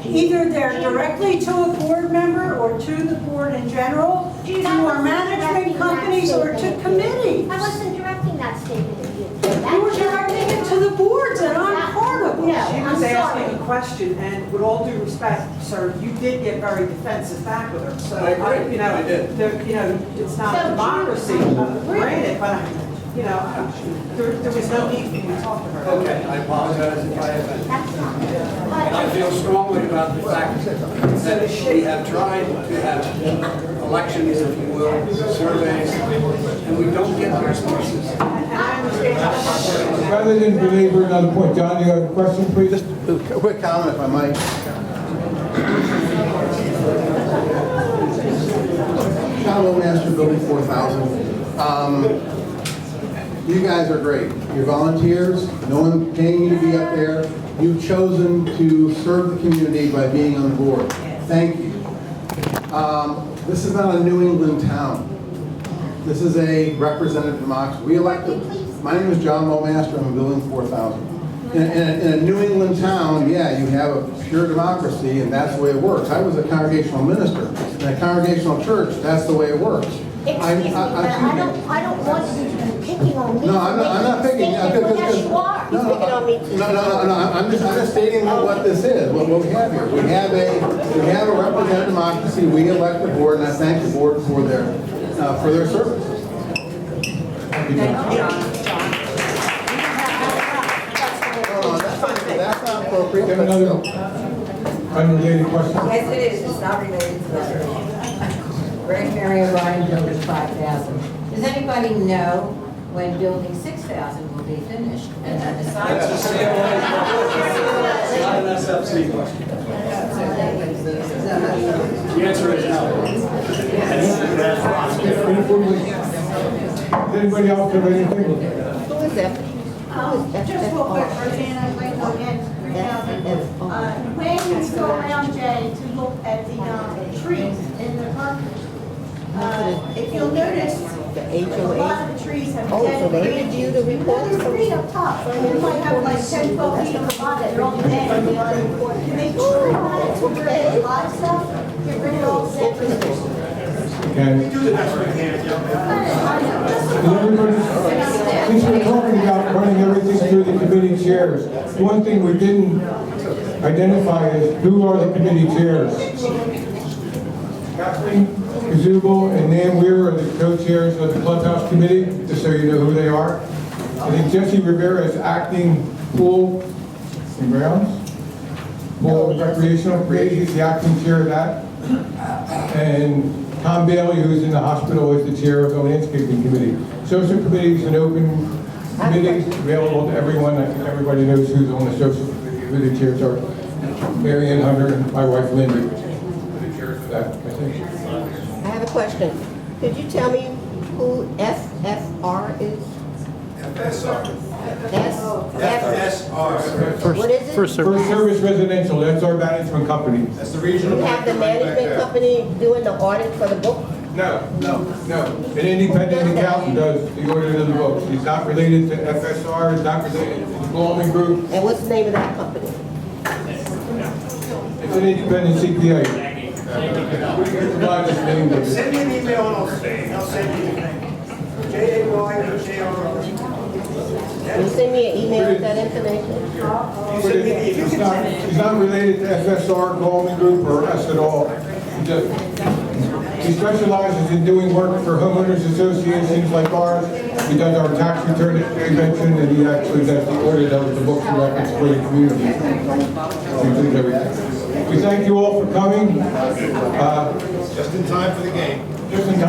Either they're directly to a board member or to the board in general, to our management companies or to committees. I wasn't directing that statement at you. You were directing it to the boards, and I'm part of it. She I'm was asking sorry. a question, and with all due respect, sir, you did get very defensive back with her. So, I agree. you know, I did. it's not So, democracy, really? granted, but, you know, there was no need for you to talk to her. Okay, I apologize if I offended. That's fine. I feel strongly about the fact that we have tried to have elections, if you will, surveys, and we don't get the responses. Rather than belabor another point, John, you have a question, please? Just a quick comment, if I might. John Master, Building 4000. You guys are great. You're volunteers. No one paying you to be up there. You've chosen to serve the community by being on the board. Thank you. This is not a New England town. This is a representative democracy. We elected. My name is John Master. I'm in Building 4000. In a New England town, yeah, you have a pure democracy, and that's the way it works. I was a congregational minister. In a congregational church, that's the way it works. Excuse me, but I don't want you to be picking on me. No, I'm not picking. Yes, you are. He's picking on me too. No. I'm just stating what this is. What we have here. We have a representative democracy. We elect the board, and I thank the board for their service. Thank you, John. That's not appropriate. You have another unrelated question? Yes, it is. It's not related to that. Greg Mary O'Brien, Building 5000. Does anybody know when Building 6000 will be finished? And then decide. That's a not an SFC question. The answer is no. Does anybody else have anything? Who is that? Just real quick, Roseanne, I'm waiting on again, 3,000. When you go around, Jay, to look at the trees in the park, if you'll notice, The a lot HOA? of the trees have Oh, so dead they branches. review the report? There's a tree up top, you might have like 10, 12 feet on the bottom, they're all dead. Can they try to get rid of a lot of stuff? Get rid of all the dead branches? Okay. Do the best we can, young man. Since we're talking about running everything through the committee chairs, one thing we didn't identify is who are the committee chairs? Kathleen Kazubel and Nan Weir are the co-chairs of the clubhouse committee, just so you know who they are. I think Jesse Rivera is acting pool and grounds. Pool recreational, he's the acting chair of that. And Tom Bailey, who's in the hospital, is the chair of the landscaping committee. Social committee is an open committee available to everyone. I think everybody knows who's on the social committee, who the chairs are. Mary Ann Hunter, and my wife Linda, for the chairs of that. I have a question. Could you tell me who FFR is? FSR. What is it? First Service Residential, that's our management company. That's the regional. You have the management company doing the audit for the book? No. An independent accountant does the audit of the books. He's not related to FSR, he's not related to the Goldman Group. And what's the name of that company? It's an independent CPA. Provide his name with it. Send me an email and I'll send you the name. JAYJR. Can you send me an email with that information? He's not related to FSR, Goldman Group, or us at all. He specializes in doing work for homeowners associations like ours. He does our tax return that Jay mentioned, and he actually does the audit of the books and records for the community. He does everything. We thank you all for coming. Just in time for the game. Just in time.